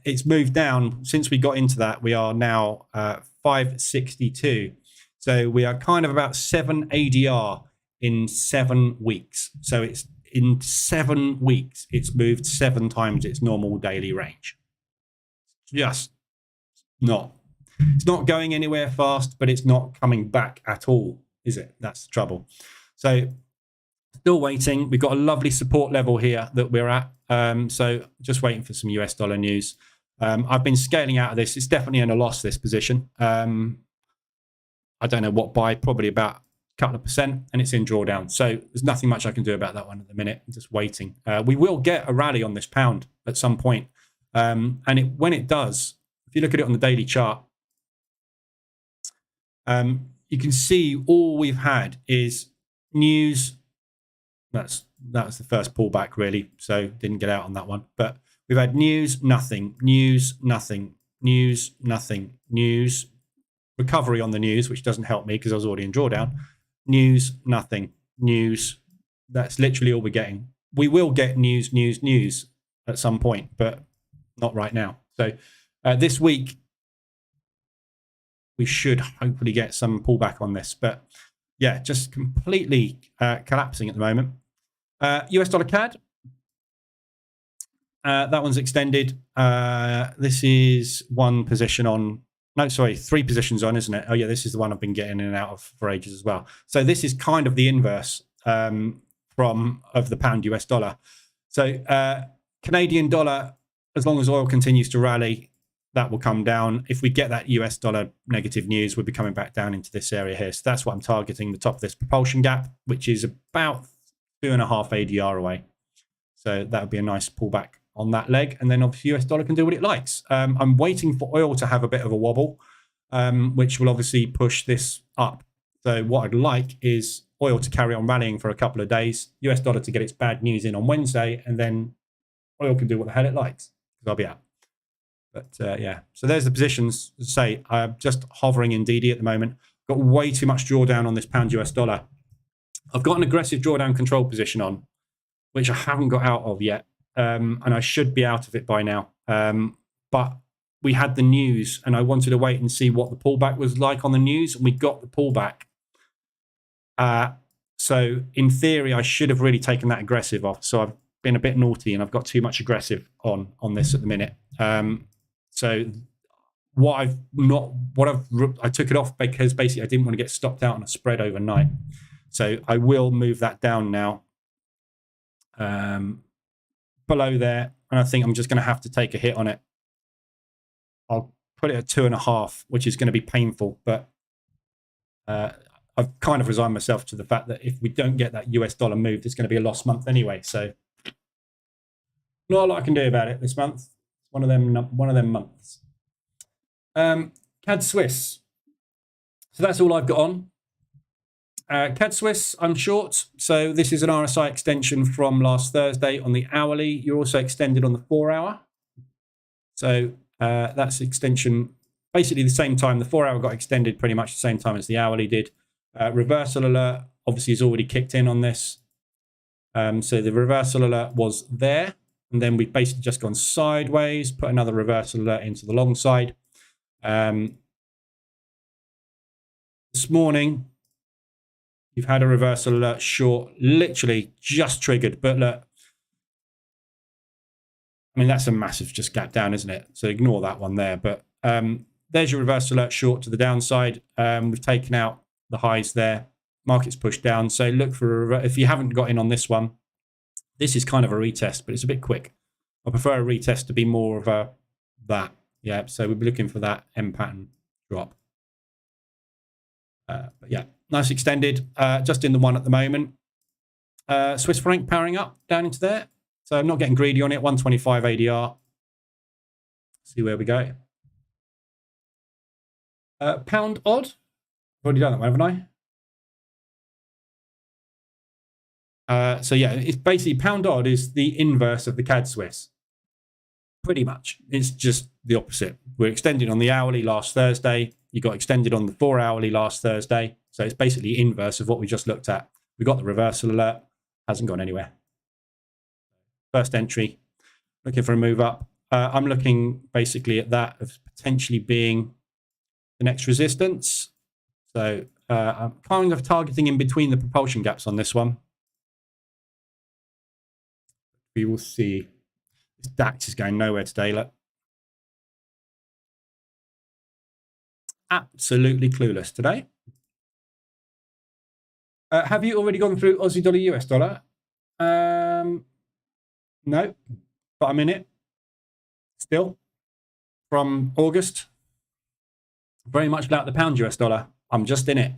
it's moved down. Since we got into that, we are now 562. So we are kind of about 7 ADR in 7 weeks. So it's in 7 weeks, it's moved 7 times its normal daily range. Just not. It's not going anywhere fast, but it's not coming back at all, is it? That's the trouble. So still waiting. We've got a lovely support level here that we're at. So just waiting for some US dollar news. I've been scaling out of this. It's definitely in a loss, this position. I don't know what by, probably about a couple of percent, and it's in drawdown. So there's nothing much I can do about that one at the minute. I'm just waiting. We will get a rally on this pound at some point. And when it does, if you look at it on the daily chart, you can see all we've had is news. That was the first pullback, really. So didn't get out on that one. But we've had news, nothing, news, nothing, news, nothing, news, recovery on the news, which doesn't help me because I was already in drawdown. News, nothing, news. That's literally all we're getting. We will get news, news, news at some point, but not right now. So this week, we should hopefully get some pullback on this. But yeah, just completely collapsing at the moment. US dollar CAD. That one's extended. This is one position on. No, sorry, 3 positions on, isn't it? Oh, yeah, this is the one I've been getting in and out of for ages as well. So this is kind of the inverse of the pound US dollar. So Canadian dollar, as long as oil continues to rally, that will come down. If we get that US dollar negative news, we'll be coming back down into this area here. So that's what I'm targeting, the top of this propulsion gap, which is about 2.5 ADR away. So that would be a nice pullback on that leg. And then obviously US dollar can do what it likes. I'm waiting for oil to have a bit of a wobble, which will obviously push this up. So what I'd like is oil to carry on rallying for a couple of days, US dollar to get its bad news in on Wednesday, and then oil can do what the hell it likes, because I'll be out. But yeah, so there's the positions. As I say, I'm just hovering in DD at the moment. Got way too much drawdown on this pound US dollar. I've got an aggressive drawdown control position on, which I haven't got out of yet. And I should be out of it by now. But we had the news, and I wanted to wait and see what the pullback was like on the news, and we got the pullback. So in theory, I should have really taken that aggressive off. So I've been a bit naughty, and I've got too much aggressive on this at the minute. So I took it off because basically I didn't want to get stopped out on a spread overnight. So I will move that down now. Below there, and I think I'm just going to have to take a hit on it. I'll put it at 2.5, which is going to be painful, but I've kind of resigned myself to the fact that if we don't get that US dollar moved, it's going to be a lost month anyway. So not a lot I can do about it this month. It's one of them months. CAD Swiss. So that's all I've got on. CAD Swiss, I'm short. So this is an RSI extension from last Thursday on the hourly. You're also extended on the 4-hour. So that's extension basically the same time. The 4-hour got extended pretty much the same time as the hourly did. Reversal alert obviously has already kicked in on this. So the reversal alert was there. And then we've basically just gone sideways, put another reversal alert into the long side. This morning, you've had a reversal alert short, literally just triggered. But look, I mean, that's a massive just gap down, isn't it? So ignore that one there. But there's your reversal alert short to the downside. We've taken out the highs there. Market's pushed down. So look for, if you haven't got in on this one, this is kind of a retest, but it's a bit quick. I prefer a retest to be more of a that. Yeah, so we'll be looking for that M pattern drop. But yeah, nice extended, just in the one at the moment. Swiss franc powering up down into there. So I'm not getting greedy on it, 125 ADR. See where we go. Pound odd. I've already done that one, haven't I? So yeah, it's basically pound odd is the inverse of the CAD Swiss. Pretty much. It's just the opposite. We're extended on the hourly last Thursday. You got extended on the 4-hourly last Thursday. So it's basically inverse of what we just looked at. We got the reversal alert. Hasn't gone anywhere. First entry. Looking for a move up. I'm looking basically at that as potentially being the next resistance. So I'm kind of targeting in between the propulsion gaps on this one. We will see. This DAX is going nowhere today. Look. Absolutely clueless today. Have you already gone through Aussie dollar, US dollar? No, but I'm in it still from August. Very much like the pound US dollar. I'm just in it.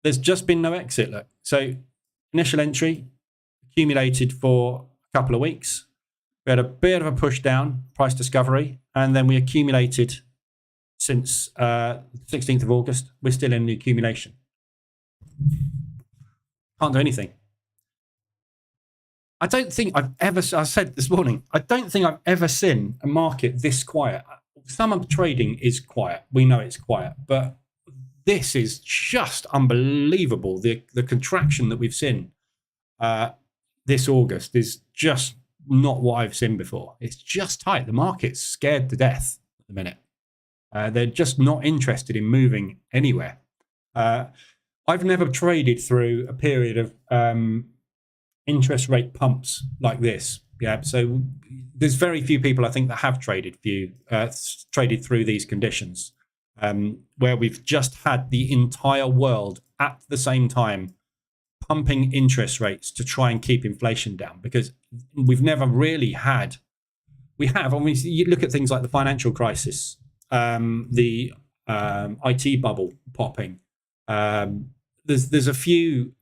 There's just been no exit. Look, so initial entry accumulated for a couple of weeks. We had a bit of a push down, price discovery, and then we accumulated since 16th of August. We're still in the accumulation. Can't do anything. I don't think I've ever, I said this morning, I don't think I've ever seen a market this quiet. Some of the trading is quiet. We know it's quiet, but this is just unbelievable. The contraction that we've seen this August is just not what I've seen before. It's just tight. The market's scared to death at the minute. They're just not interested in moving anywhere. I've never traded through a period of interest rate pumps like this. Yeah, so there's very few people I think that have traded through these conditions, where we've just had the entire world at the same time pumping interest rates to try and keep inflation down, because we've never really had. We have, I mean, you look at things like the financial crisis, the IT bubble popping. There's a few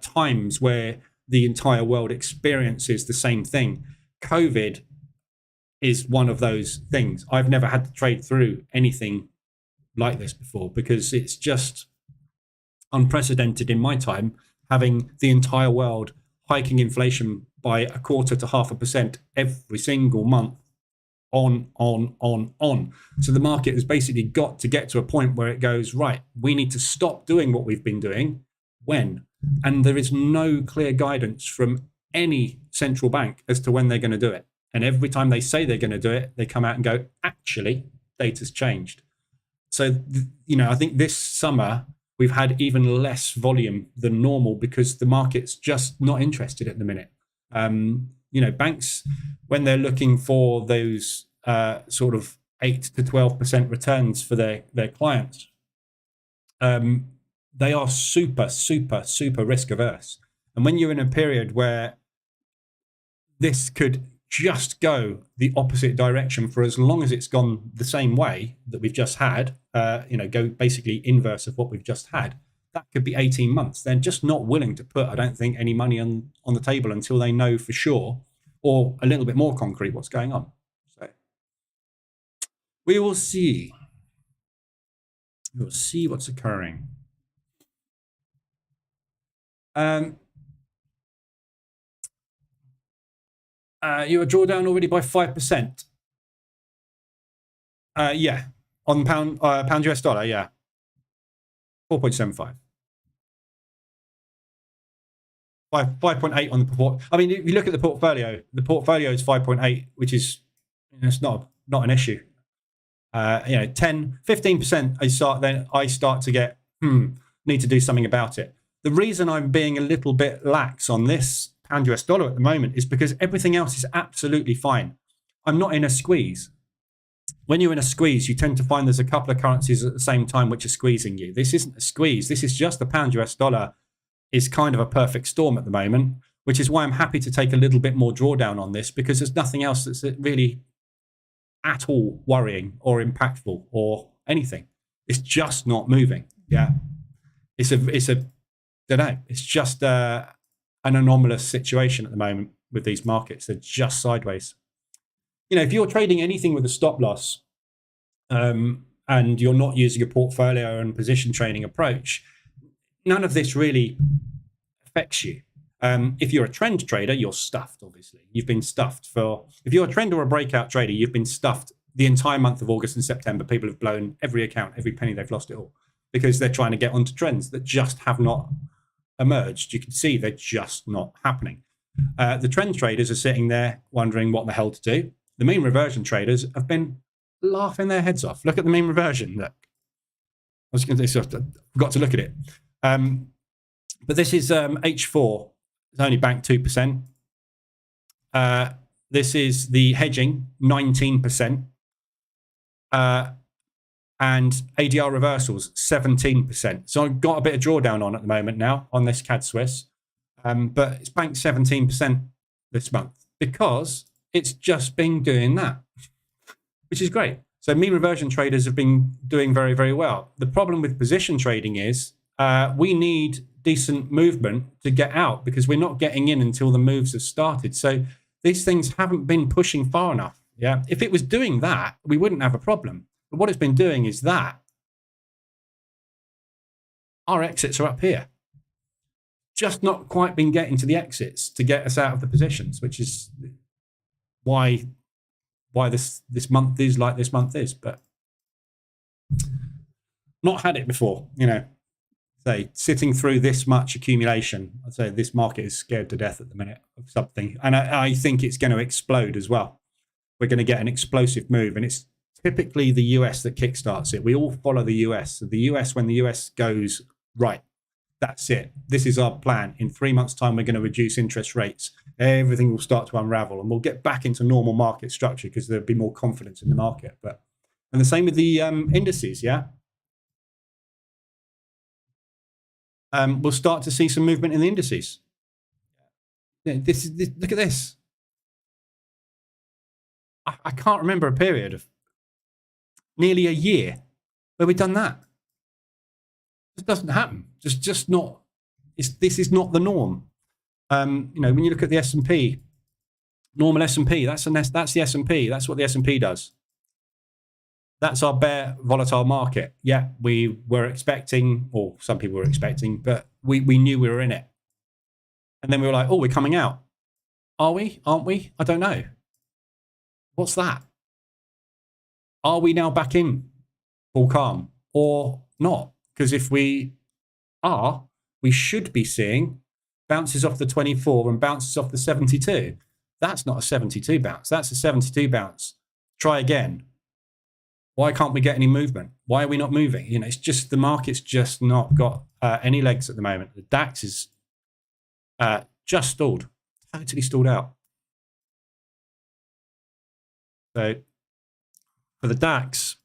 times where the entire world experiences the same thing. COVID is one of those things. I've never had to trade through anything like this before, because it's just unprecedented in my time, having the entire world hiking inflation by 1/4 to 0.5% every single month, on. So the market has basically got to get to a point where it goes, right, we need to stop doing what we've been doing. When? And there is no clear guidance from any central bank as to when they're going to do it. And every time they say they're going to do it, they come out and go, actually, data's changed. So, I think this summer we've had even less volume than normal because the market's just not interested at the minute. Banks, when they're looking for those sort of 8 to 12% returns for their clients, they are super, super, super risk averse. And when you're in a period where this could just go the opposite direction for as long as it's gone the same way that we've just had, go basically inverse of what we've just had, that could be 18 months. They're just not willing to put, I don't think, any money on the table until they know for sure, or a little bit more concrete, what's going on. So we will see. We'll see what's occurring. You are drawdown already by 5%. Yeah, on pound US dollar, yeah, 4.75. 5.8 on the portfolio. I mean, if you look at the portfolio is 5.8, which is, it's not an issue. 10, 15%, I start to get, need to do something about it. The reason I'm being a little bit lax on this pound US dollar at the moment is because everything else is absolutely fine. I'm not in a squeeze. When you're in a squeeze, you tend to find there's a couple of currencies at the same time which are squeezing you. This isn't a squeeze. This is just the pound US dollar is kind of a perfect storm at the moment, which is why I'm happy to take a little bit more drawdown on this, because there's nothing else that's really at all worrying or impactful or anything. It's just not moving. Yeah. It's just an anomalous situation at the moment with these markets. They're just sideways. If you're trading anything with a stop loss, and you're not using a portfolio and position trading approach, none of this really affects you. If you're a trend trader, you're stuffed, obviously. You've been stuffed if you're a trend or a breakout trader, you've been stuffed the entire month of August and September. People have blown every account, every penny, they've lost it all, because they're trying to get onto trends that just have not emerged. You can see they're just not happening. The trend traders are sitting there wondering what the hell to do. The mean reversion traders have been laughing their heads off. Look at the mean reversion. Look, I was going to say, I forgot to look at it. But this is H4. It's only banked 2%. This is the hedging, 19%. And ADR reversals, 17%. So I've got a bit of drawdown on at the moment now on this CAD Swiss. But it's banked 17% this month because it's just been doing that, which is great. So mean reversion traders have been doing very, very well. The problem with position trading is we need decent movement to get out, because we're not getting in until the moves have started. So these things haven't been pushing far enough. Yeah. If it was doing that, we wouldn't have a problem. But what it's been doing is that our exits are up here. Just not quite been getting to the exits to get us out of the positions, which is why this month is like this month is. But not had it before, say sitting through this much accumulation. I'd say this market is scared to death at the minute of something, and I think it's going to explode as well. We're going to get an explosive move, and it's typically the US that kickstarts it. We all follow the US. So the US, when the US goes right, that's it. This is our plan. In 3 months' time, we're going to reduce interest rates. Everything will start to unravel, and we'll get back into normal market structure because there'll be more confidence in the market. And the same with the indices, yeah. We'll start to see some movement in the indices. Look at this. I can't remember a period of nearly a year where we've done that. It doesn't happen. Just not. This is not the norm. When you look at the S&P, normal S&P, that's the S&P. That's what the S&P does. That's our bear volatile market. Yeah, we were expecting, or some people were expecting, but we knew we were in it. And then we were like, oh, we're coming out. Are we? Aren't we? I don't know. What's that? Are we now back in full calm or not? Because if we are, we should be seeing bounces off the 24 and bounces off the 72. That's not a 72 bounce. That's a 72 bounce. Try again. Why can't we get any movement? Why are we not moving? It's just the market's just not got any legs at the moment. The DAX is just stalled, totally stalled out. So for the DAX,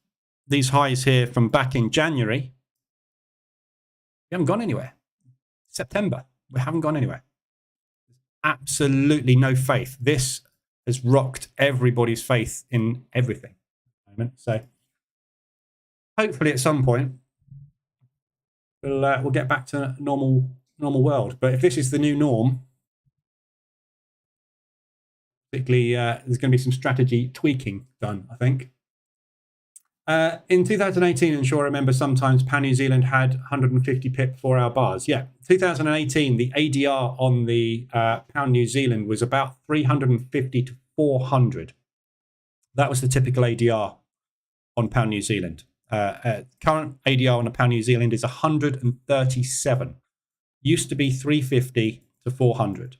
these highs here from back in January, we haven't gone anywhere. September, we haven't gone anywhere. Absolutely no faith. This has rocked everybody's faith in everything at the moment. So hopefully at some point we'll get back to normal world. But if this is the new norm, particularly there's going to be some strategy tweaking done, I think. In 2018, I'm sure I remember sometimes Pound New Zealand had 150 pip 4-hour bars. Yeah, 2018, the ADR on the Pound New Zealand was about 350 to 400. That was the typical ADR on Pound New Zealand. Current ADR on the Pound New Zealand is 137. Used to be 350 to 400.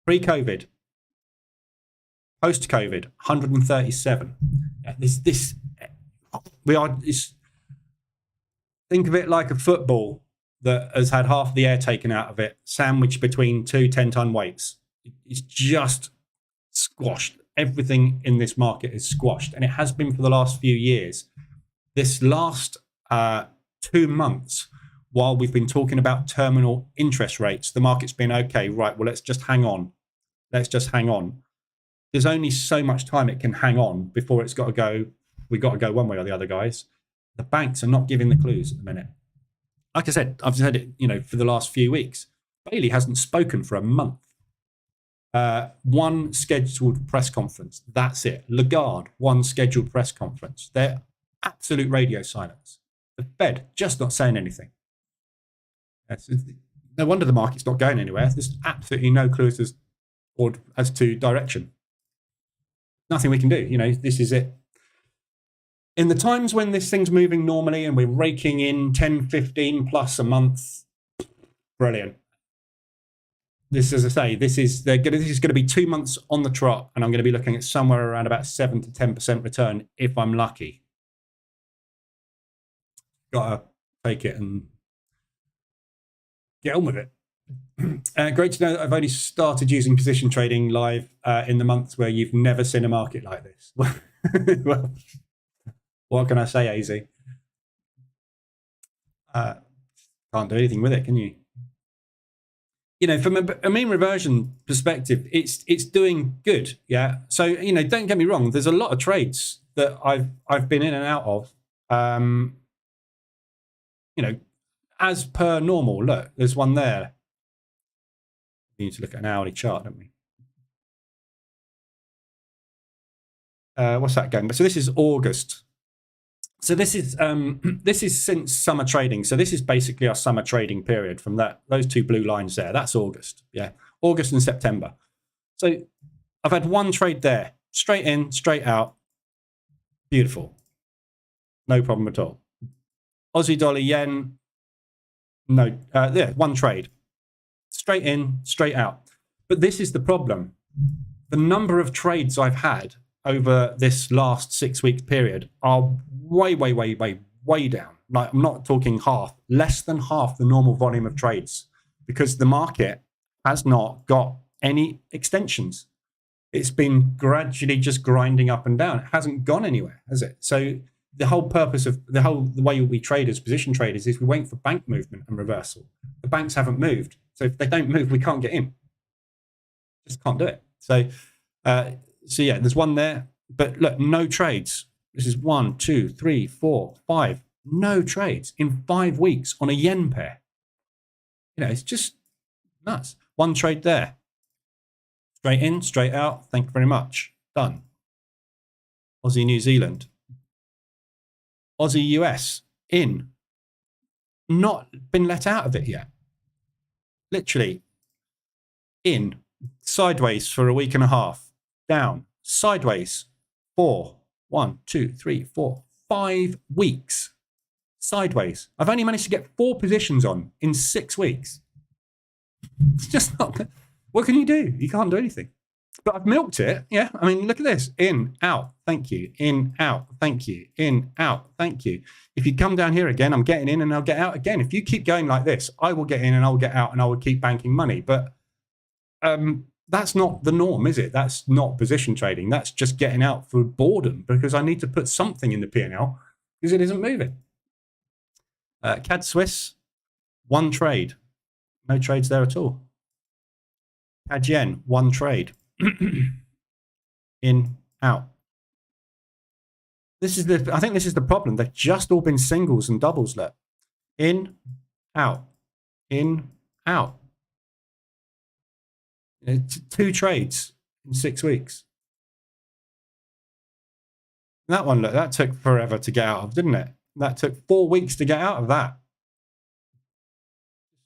Pre-COVID. Post-COVID, 137. Think of it like a football that has had half the air taken out of it, sandwiched between two 10-ton weights. It's just squashed. Everything in this market is squashed, and it has been for the last few years. This last 2 months, while we've been talking about terminal interest rates, the market's been okay, right, well, let's just hang on. Let's just hang on. There's only so much time it can hang on before it's got to go. We've got to go one way or the other, guys. The banks are not giving the clues at the minute. Like I said, I've said it, for the last few weeks. Bailey hasn't spoken for a month. One scheduled press conference. That's it. Lagarde, one scheduled press conference. They're absolute radio silence. The Fed just not saying anything. No wonder the market's not going anywhere. There's absolutely no clues as to direction. Nothing we can do. This is it. In the times when this thing's moving normally and we're raking in 10, 15 plus a month, brilliant. This, as I say, this is going to be 2 months on the trot, and I'm going to be looking at somewhere around about 7 to 10% return if I'm lucky. Gotta take it and get on with it. Great to know that I've only started using position trading live in the months where you've never seen a market like this. Well, what can I say, AZ? Can't do anything with it, can you? From a mean reversion perspective, it's doing good. Yeah. So don't get me wrong. There's a lot of trades that I've been in and out of. As per normal. Look, there's one there. We need to look at an hourly chart, don't we? What's that going? So this is August. So this is since summer trading. So this is basically our summer trading period from those two blue lines there. That's August. Yeah, August and September. So I've had one trade there, straight in, straight out. Beautiful. No problem at all. Aussie dollar yen. No, one trade. Straight in, straight out. But this is the problem. The number of trades I've had over this last 6 week period are way down. Like, I'm not talking half, less than half the normal volume of trades, because the market has not got any extensions. It's been gradually just grinding up and down. It hasn't gone anywhere, has it? So the whole purpose of the way we trade as position traders is we wait for bank movement and reversal. The banks haven't moved. So if they don't move, we can't get in. Just can't do it. So yeah, there's one there. But look, no trades. This is 1, 2, 3, 4, 5. No trades in 5 weeks on a yen pair. You know, it's just nuts. One trade there. Straight in, straight out. Thank you very much. Done. Aussie, New Zealand. Aussie, US. In. Not been let out of it yet. Literally. In. Sideways for a week and a half. Down. Sideways. 4. 1, 2, 3, 4, 5 weeks. Sideways. I've only managed to get 4 positions on in 6 weeks. It's just not. What can you do? You can't do anything. But I've milked it. Yeah. I mean, look at this. In, out, thank you. In, out, thank you. In, out, thank you. If you come down here again, I'm getting in and I'll get out again. If you keep going like this, I will get in and I'll get out and I will keep banking money. But that's not the norm, is it? That's not position trading. That's just getting out for boredom because I need to put something in the P&L because it isn't moving. CAD Swiss, 1 trade. No trades there at all. CAD Yen, 1 trade. In, out. I think this is the problem. They've just all been singles and doubles. Look. In, out. In, out. 2 trades in 6 weeks. That one, look, that took forever to get out of, didn't it? That took 4 weeks to get out of that.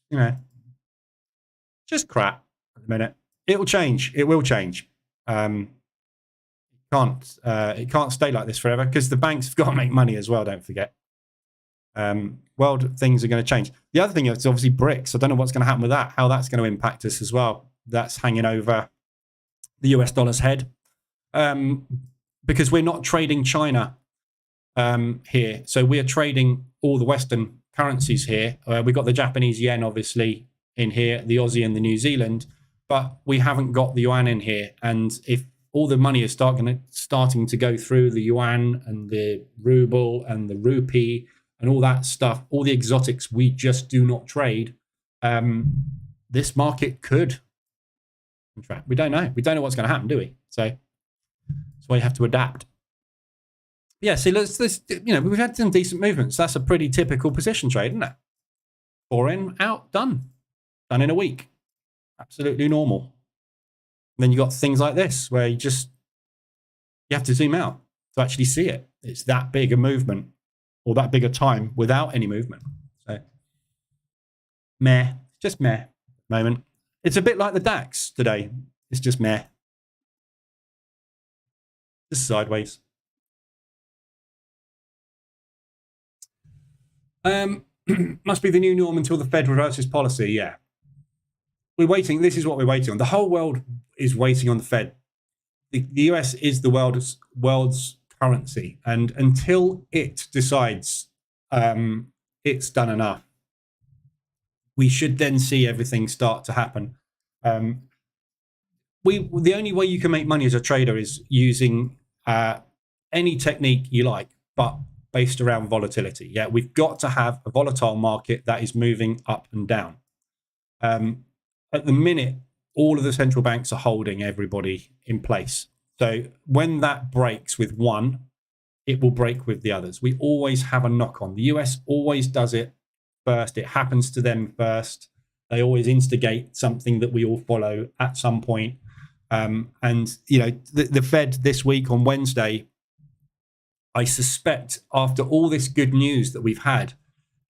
You know, just crap at the minute. It'll change. It will change. It can't stay like this forever because the banks have got to make money as well. Don't forget. World things are going to change. The other thing is obviously BRICS. I don't know what's going to happen with that. How that's going to impact us as well. That's hanging over the US dollar's head because we're not trading China here. So we are trading all the Western currencies here. We've got the Japanese yen, obviously, in here, the Aussie and the New Zealand, but we haven't got the yuan in here. And if all the money is starting to go through the yuan and the ruble and the rupee and all that stuff, all the exotics we just do not trade, this market could contract. We don't know. We don't know what's going to happen, do we? So that's why you have to adapt. Yeah, see, we've had some decent movements. That's a pretty typical position trade, isn't it? 4 in, out, done. Done in a week. Absolutely normal. And then you got things like this where you have to zoom out to actually see it. It's that big a movement or that big a time without any movement. So meh, just meh at the moment. It's a bit like the DAX today. It's just meh. Just sideways. Must be the new norm until the Fed reverses policy. Yeah. We're waiting. This is what we're waiting on. The whole world is waiting on the Fed. The US is the world's currency. And until it decides it's done enough, we should then see everything start to happen. The only way you can make money as a trader is using any technique you like, but based around volatility. Yeah, we've got to have a volatile market that is moving up and down. At the minute, all of the central banks are holding everybody in place. So when that breaks with one, it will break with the others. We always have a knock on. The US always does it first. It happens to them first. They always instigate something that we all follow at some point. And, you know, the Fed this week on Wednesday, I suspect after all this good news that we've had,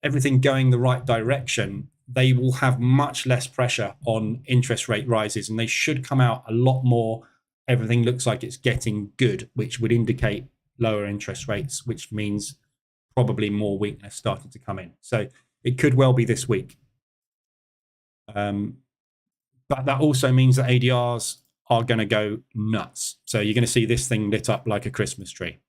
everything going the right direction, they will have much less pressure on interest rate rises and they should come out a lot more. Everything looks like it's getting good, which would indicate lower interest rates, which means probably more weakness starting to come in. So it could well be this week. But that also means that ADRs are going to go nuts. So you're going to see this thing lit up like a Christmas tree.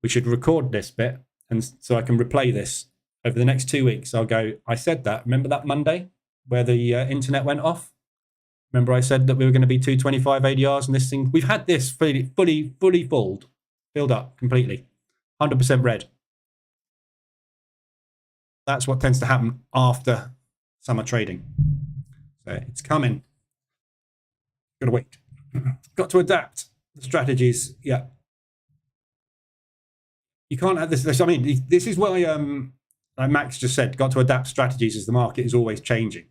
We should record this bit And so I can replay this over the next 2 weeks. I'll go, I said that. Remember that Monday where the internet went off? Remember I said that we were going to be 225 ADRs and this thing? We've had this fully filled up completely. 100% red. That's what tends to happen after summer trading. So it's coming. Got to wait. Got to adapt the strategies. Yeah. You can't have this. I mean, this is why, like Max just said, got to adapt strategies as the market is always changing.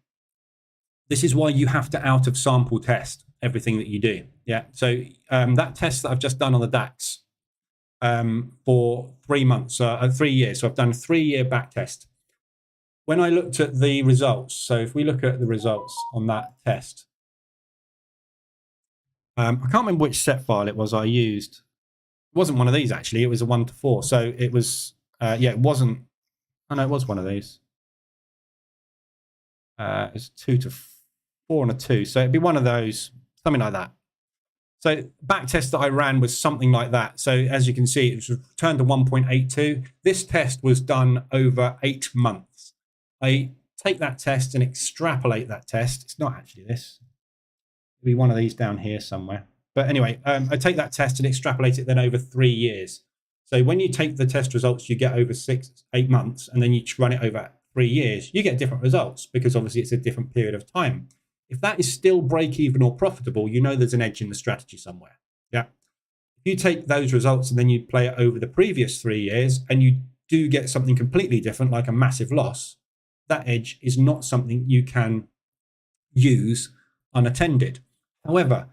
This is why you have to out of sample test everything that you do. Yeah. So that test that I've just done on the DAX for 3 months, 3 years. So I've done a 3-year back test. When I looked at the results, so if we look at the results on that test, I can't remember which set file it was I used. It wasn't one of these, actually. It was a 1 to 4. So it was, yeah, it wasn't. Oh, no, it was one of these. It's 2 to 4 and a 2. So it'd be one of those, something like that. So back test that I ran was something like that. So as you can see, it was returned to 1.82. This test was done over 8 months. I take that test and extrapolate that test. It's not actually this. It'll be one of these down here somewhere. But anyway, I take that test and extrapolate it then over 3 years. So when you take the test results you get over 8 months, and then you run it over 3 years, you get different results because obviously it's a different period of time. If that is still break even or profitable, you know there's an edge in the strategy somewhere. Yeah. If you take those results and then you play it over the previous 3 years and you do get something completely different, like a massive loss, that edge is not something you can use unattended. However,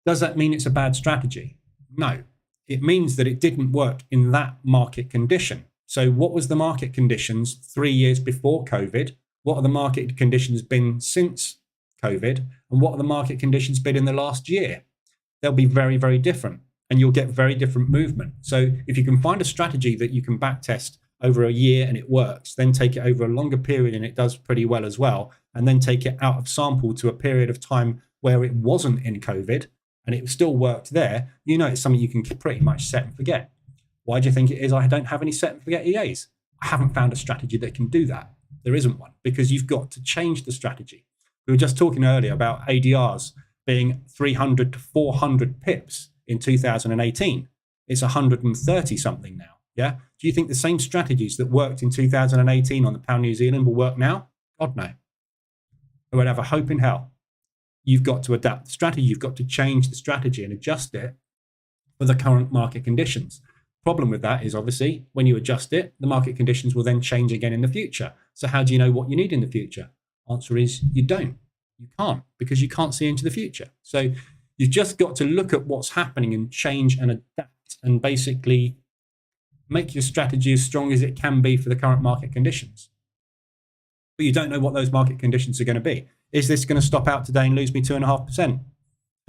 does that mean it's a bad strategy? No. It means that it didn't work in that market condition. So what was the market conditions 3 years before COVID? What are the market conditions been since COVID? And what are the market conditions been in the last year? They'll be very, very different, and you'll get very different movement. So if you can find a strategy that you can backtest over a year and it works, then take it over a longer period and it does pretty well as well, and then take it out of sample to a period of time where it wasn't in COVID and it still worked there, you know it's something you can pretty much set and forget. Why do you think it is I don't have any set and forget EAs? I haven't found a strategy that can do that. There isn't one, because you've got to change the strategy. We were just talking earlier about ADRs being 300 to 400 pips in 2018. It's 130 something now. Yeah. Do you think the same strategies that worked in 2018 on the pound New Zealand will work now? God, no. I would have a hope in hell. You've got to adapt the strategy. You've got to change the strategy and adjust it for the current market conditions. Problem with that is obviously when you adjust it, the market conditions will then change again in the future. So how do you know what you need in the future? Answer is you don't. You can't, because you can't see into the future. So you've just got to look at what's happening and change and adapt and basically make your strategy as strong as it can be for the current market conditions. But you don't know what those market conditions are going to be. Is this going to stop out today and lose me 2.5%?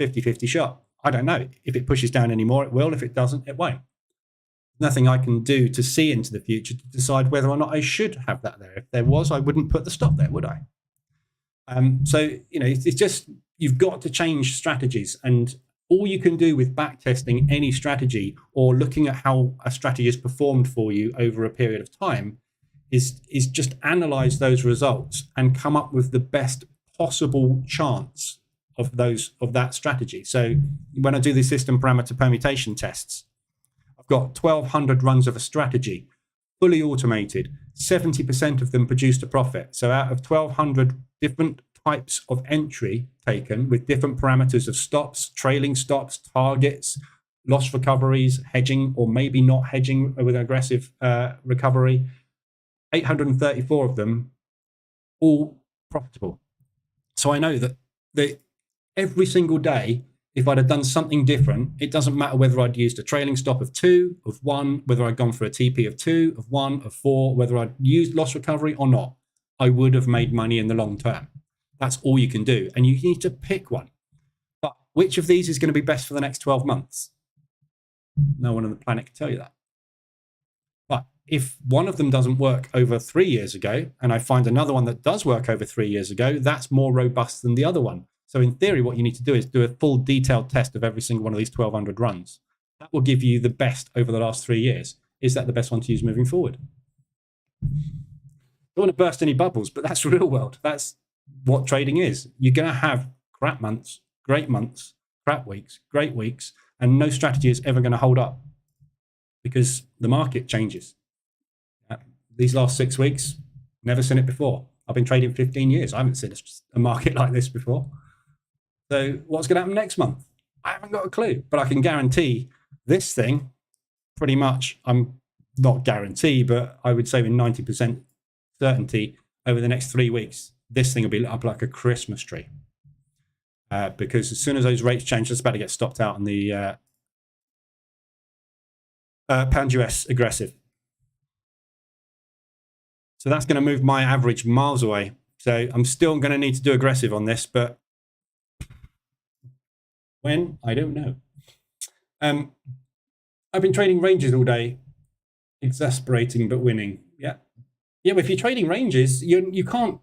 50-50 shot. I don't know. If it pushes down anymore, it will. If it doesn't, it won't. Nothing I can do to see into the future to decide whether or not I should have that there. If there was, I wouldn't put the stop there, would I? So, you know, it's just, you've got to change strategies, and all you can do with backtesting any strategy or looking at how a strategy has performed for you over a period of time is just analyze those results and come up with the best possible chance of that strategy. So when I do the system parameter permutation tests, I've got 1,200 runs of a strategy, fully automated. 70% of them produced a profit. So out of 1,200 different types of entry taken with different parameters of stops, trailing stops, targets, loss recoveries, hedging, or maybe not hedging with aggressive recovery, 834 of them all profitable. So I know that every single day, if I'd have done something different, it doesn't matter whether I'd used a trailing stop of 2, of 1, whether I'd gone for a TP of 2, of 1, of 4, whether I'd used loss recovery or not, I would have made money in the long term. That's all you can do. And you need to pick one. But which of these is going to be best for the next 12 months? No one on the planet can tell you that. But if one of them doesn't work over 3 years ago, and I find another one that does work over 3 years ago, that's more robust than the other one. So in theory, what you need to do is do a full detailed test of every single one of these 1,200 runs. That will give you the best over the last 3 years. is that the best one to use moving forward? Don't want to burst any bubbles, but that's real world. That's what trading is. You're going to have crap months, crap weeks, great weeks, and no strategy is ever going to hold up because the market changes. These last 6 weeks, never seen it before. I've been trading 15 years. I haven't seen a market like this before. So what's going to happen next month? I haven't got a clue, but I can guarantee this thing pretty much, I'm not guarantee, but I would say with 90% certainty over the next 3 weeks, this thing will be lit up like a Christmas tree. Because as soon as those rates change, it's about to get stopped out on the pound US aggressive. So that's going to move my average miles away. So I'm still going to need to do aggressive on this, but when? I don't know. I've been trading ranges all day. Exasperating, but winning. Yeah. Yeah, but if you're trading ranges, you can't,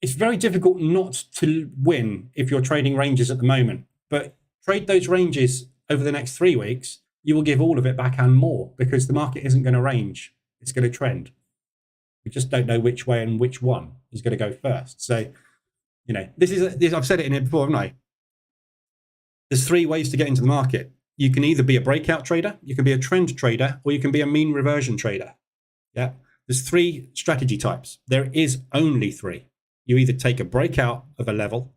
it's very difficult not to win if you're trading ranges at the moment. But trade those ranges over the next 3 weeks, you will give all of it back and more because the market isn't going to range. It's going to trend. We just don't know which way and which one is going to go first. So, you know, this I've said it in it before, haven't I? There's 3 ways to get into the market. You can either be a breakout trader, you can be a trend trader, or you can be a mean reversion trader. Yeah. There's 3 strategy types. There is only 3. You either take a breakout of a level,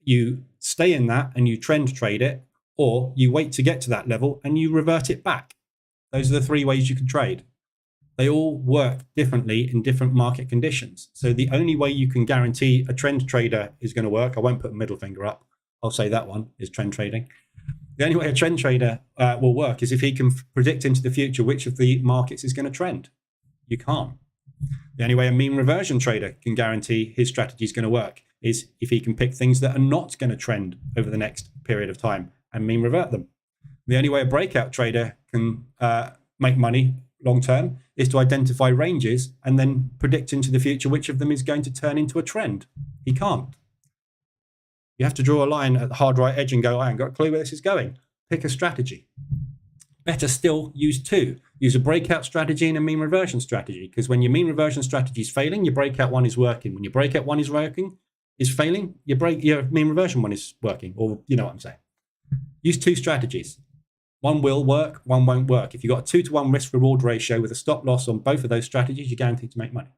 you stay in that and you trend trade it, or you wait to get to that level and you revert it back. Those are the 3 ways you can trade. They all work differently in different market conditions. So the only way you can guarantee a trend trader is going to work, I won't put a middle finger up, I'll say that one is trend trading. The only way a trend trader will work is if he can predict into the future which of the markets is going to trend. You can't. The only way a mean reversion trader can guarantee his strategy is going to work is if he can pick things that are not going to trend over the next period of time and mean revert them. The only way a breakout trader can make money long term is to identify ranges and then predict into the future which of them is going to turn into a trend. He can't. You have to draw a line at the hard right edge and go, I haven't got a clue where this is going. Pick a strategy. Better still, use 2. Use a breakout strategy and a mean reversion strategy, because when your mean reversion strategy is failing, your breakout one is working. When your breakout one is failing, your mean reversion one is working, or you know what I'm saying. Use 2 strategies. One will work, one won't work. If you've got a 2 to 1 risk reward ratio with a stop loss on both of those strategies, you're guaranteed to make money.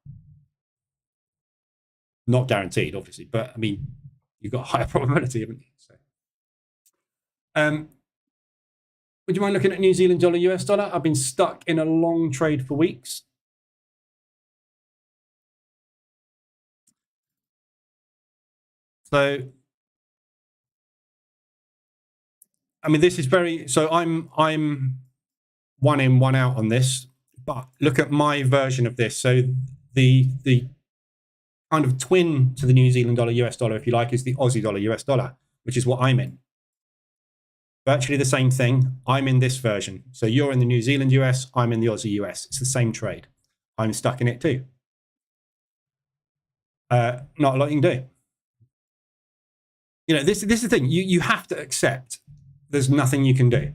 Not guaranteed, obviously, but I mean, you've got a higher probability, haven't you? So, would you mind looking at New Zealand dollar, US dollar? I've been stuck in a long trade for weeks. So, I mean, this is very, so I'm 1 in, 1 out on this, but look at my version of this. So the kind of twin to the New Zealand dollar, US dollar, if you like, is the Aussie dollar, US dollar, which is what I'm in. Virtually the same thing. I'm in this version. So you're in the New Zealand US, I'm in the Aussie US. It's the same trade. I'm stuck in it too. Not a lot you can do. You know, this is the thing. You have to accept there's nothing you can do.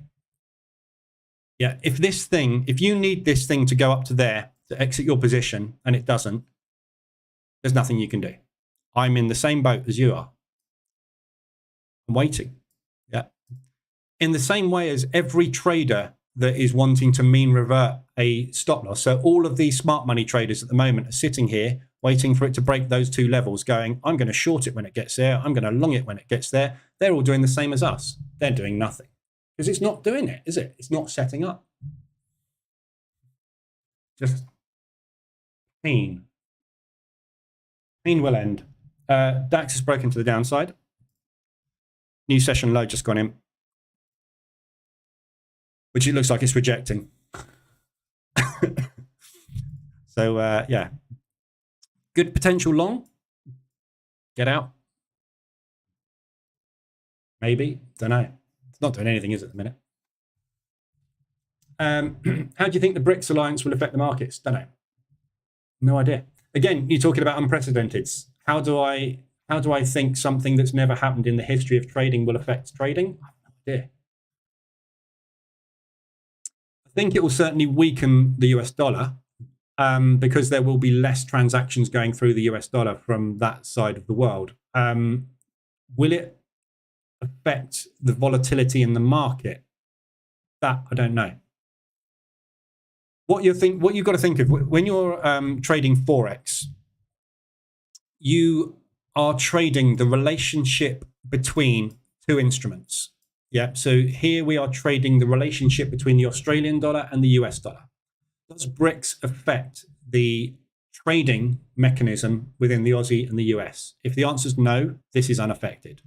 Yeah, if you need this thing to go up to there to exit your position and it doesn't, there's nothing you can do. I'm in the same boat as you are. I'm waiting. Yeah. In the same way as every trader that is wanting to mean revert a stop loss. So all of these smart money traders at the moment are sitting here waiting for it to break those 2 levels going, I'm going to short it when it gets there. I'm going to long it when it gets there. They're all doing the same as us. They're doing nothing because it's not doing it, is it? It's not setting up. Just pain. Pain will end. DAX has broken to the downside. New session low just gone in, which it looks like it's rejecting. So, yeah. Good potential long. Get out. Maybe. Don't know. It's not doing anything, is it, at the minute? How do you think the BRICS alliance will affect the markets? Don't know. No idea. Again, you're talking about unprecedented. How do I think something that's never happened in the history of trading will affect trading? I have no idea. I think it will certainly weaken the US dollar because there will be less transactions going through the US dollar from that side of the world. Will it affect the volatility in the market? That I don't know. What you've got to think of when you're trading Forex, you are trading the relationship between two instruments. Yeah. So here we are trading the relationship between the Australian dollar and the US dollar. Does BRICS affect the trading mechanism within the Aussie and the US? If the answer is no, this is unaffected.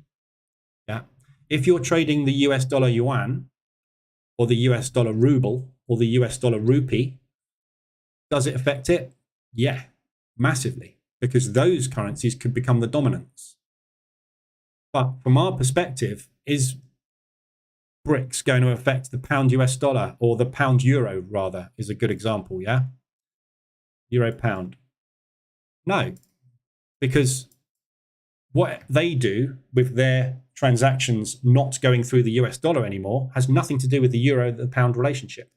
Yeah. If you're trading the US dollar yuan or the US dollar ruble or the US dollar rupee, does it affect it? Yeah, massively, because those currencies could become the dominance. But from our perspective, is BRICS going to affect the pound US dollar, or the pound euro rather is a good example, yeah? Euro pound. No, because what they do with their transactions not going through the US dollar anymore has nothing to do with the euro, the pound relationship.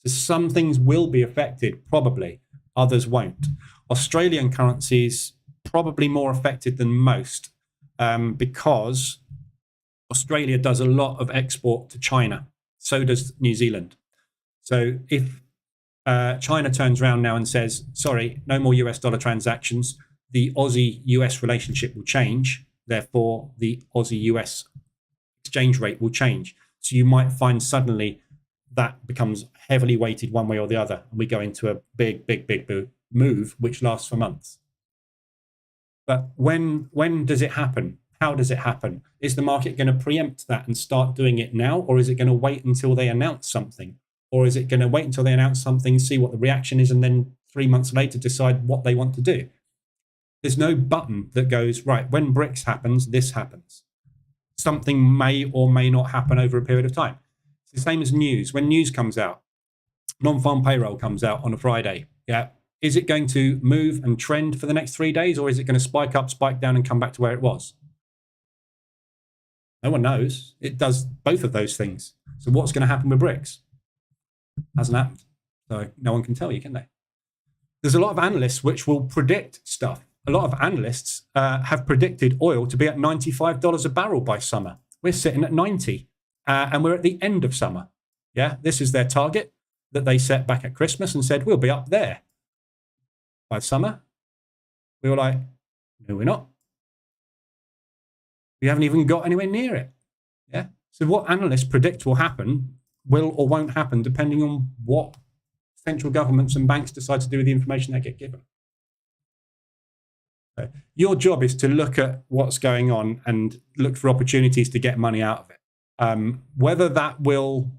So some things will be affected, probably, others won't. Australian currencies probably more affected than most because Australia does a lot of export to China. So does New Zealand. So if China turns around now and says, sorry, no more US dollar transactions, the Aussie-US relationship will change. Therefore, the Aussie-US exchange rate will change. So you might find suddenly that becomes heavily weighted one way or the other, and we go into a big move, which lasts for months. But when does it happen? How does it happen? Is the market going to preempt that and start doing it now, or is it going to wait until they announce something? Or is it going to wait until they announce something, see what the reaction is, and then 3 months later decide what they want to do? There's no button that goes, right, when BRICS happens, this happens. Something may or may not happen over a period of time. It's the same as news. When news comes out, non-farm payroll comes out on a Friday, yeah, is it going to move and trend for the next 3 days, or is it going to spike up, spike down, and come back to where it was? No one knows. It does both of those things. So what's going to happen with BRICS? Hasn't happened. So no one can tell you, can they? There's a lot of analysts which will predict stuff. A lot of analysts have predicted oil to be at $95 a barrel by summer. We're sitting at 90, and we're at the end of summer. Yeah, this is their target that they set back at Christmas and said, we'll be up there by summer. We were like, no, we're not. We haven't even got anywhere near it. Yeah. So what analysts predict will happen will or won't happen depending on what central governments and banks decide to do with the information they get given. So your job is to look at what's going on and look for opportunities to get money out of it. Whether that will,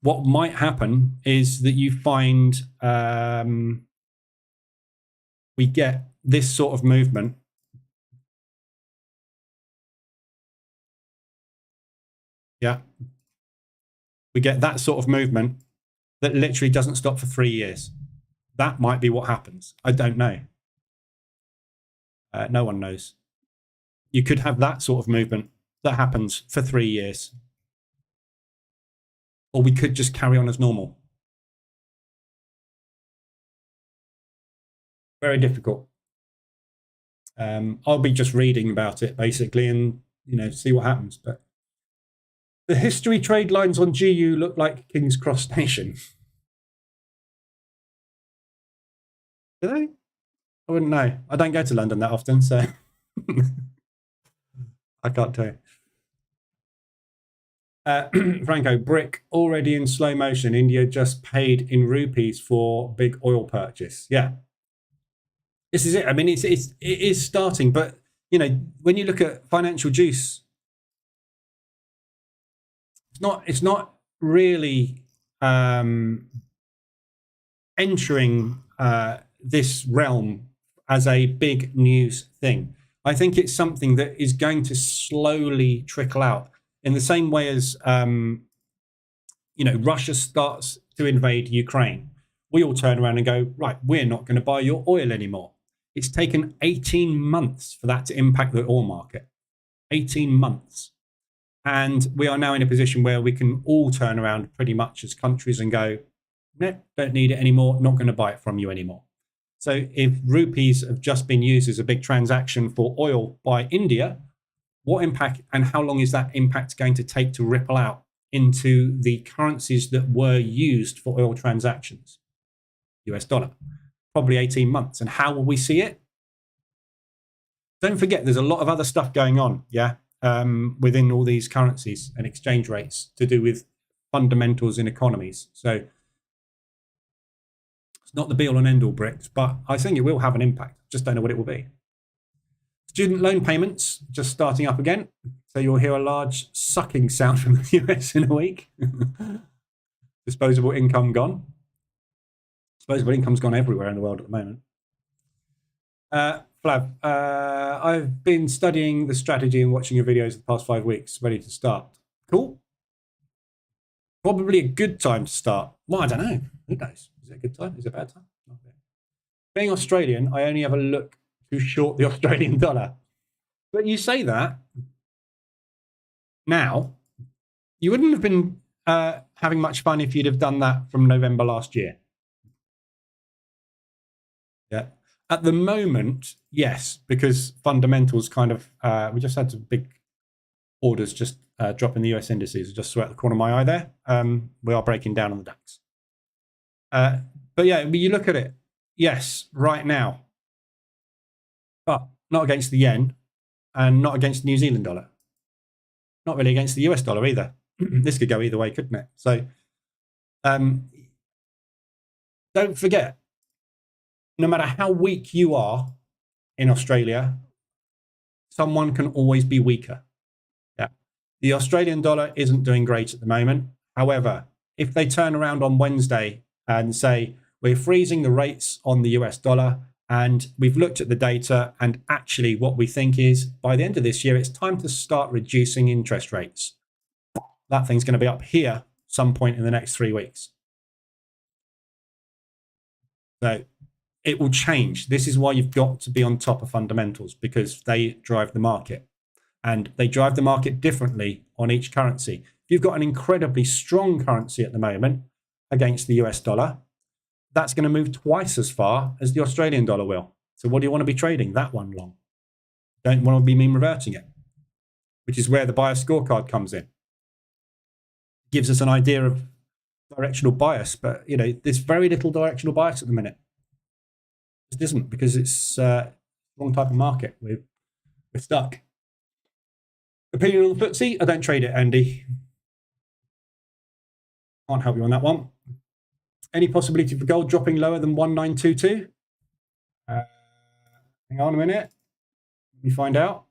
what might happen is that you find we get this sort of movement. Yeah. We get that sort of movement that literally doesn't stop for 3 years. That might be what happens. I don't know. No one knows. You could have that sort of movement that happens for 3 years. Or we could just carry on as normal. Very difficult. I'll be just reading about it basically and, see what happens. But the history trade lines on GU look like King's Cross Station. Do they? I wouldn't know. I don't go to London that often, so I can't tell you. Franco, brick already in slow motion. India just paid in rupees for big oil purchase. Yeah. This is it. I mean, it is starting, but when you look at financial juice, it's not really entering this realm as a big news thing. I think it's something that is going to slowly trickle out in the same way as Russia starts to invade Ukraine. We all turn around and go, right, we're not going to buy your oil anymore. It's taken 18 months for that to impact the oil market. 18 months. And we are now in a position where we can all turn around pretty much as countries and go, no, don't need it anymore, not going to buy it from you anymore. So if rupees have just been used as a big transaction for oil by India, what impact and how long is that impact going to take to ripple out into the currencies that were used for oil transactions? US dollar, probably 18 months. And how will we see it? Don't forget, there's a lot of other stuff going on, within all these currencies and exchange rates to do with fundamentals in economies. So it's not the be all and end all BRICS, but I think it will have an impact. Just don't know what it will be. Student loan payments just starting up again. So you'll hear a large sucking sound from the US in a week. Disposable income gone. Disposable income's gone everywhere in the world at the moment. Flav, I've been studying the strategy and watching your videos the past 5 weeks, ready to start. Cool. Probably a good time to start. Well, I don't know. Who knows? Is it a good time? Is it a bad time? Okay. Being Australian, I only ever look to short the Australian dollar. But you say that now, you wouldn't have been having much fun if you'd have done that from November last year. Yeah. At the moment, yes, because fundamentals kind of, we just had some big orders just drop in the US indices, just sweat the corner of my eye there. We are breaking down on the DAX. But yeah, you look at it, yes, right now, but not against the yen and not against the New Zealand dollar. Not really against the US dollar either. This could go either way, couldn't it? So don't forget, no matter how weak you are in Australia, someone can always be weaker. Yeah. The Australian dollar isn't doing great at the moment. However, if they turn around on Wednesday and say, we're freezing the rates on the US dollar and we've looked at the data and actually what we think is by the end of this year, it's time to start reducing interest rates. That thing's going to be up here some point in the next 3 weeks. So it will change. This is why you've got to be on top of fundamentals, because they drive the market and they drive the market differently on each currency. If you've got an incredibly strong currency at the moment against the US dollar, that's going to move twice as far as the Australian dollar will. So what do you want to be trading? That one long. Don't want to be mean reverting it, which is where the buyer scorecard comes in. Gives us an idea of directional bias, but you know, there's very little directional bias at the minute. It isn't, because it's the wrong type of market. We're stuck. Opinion on the FTSE? I don't trade it, Andy. Can't help you on that one. Any possibility for gold dropping lower than 1922? Hang on a minute. Let me find out.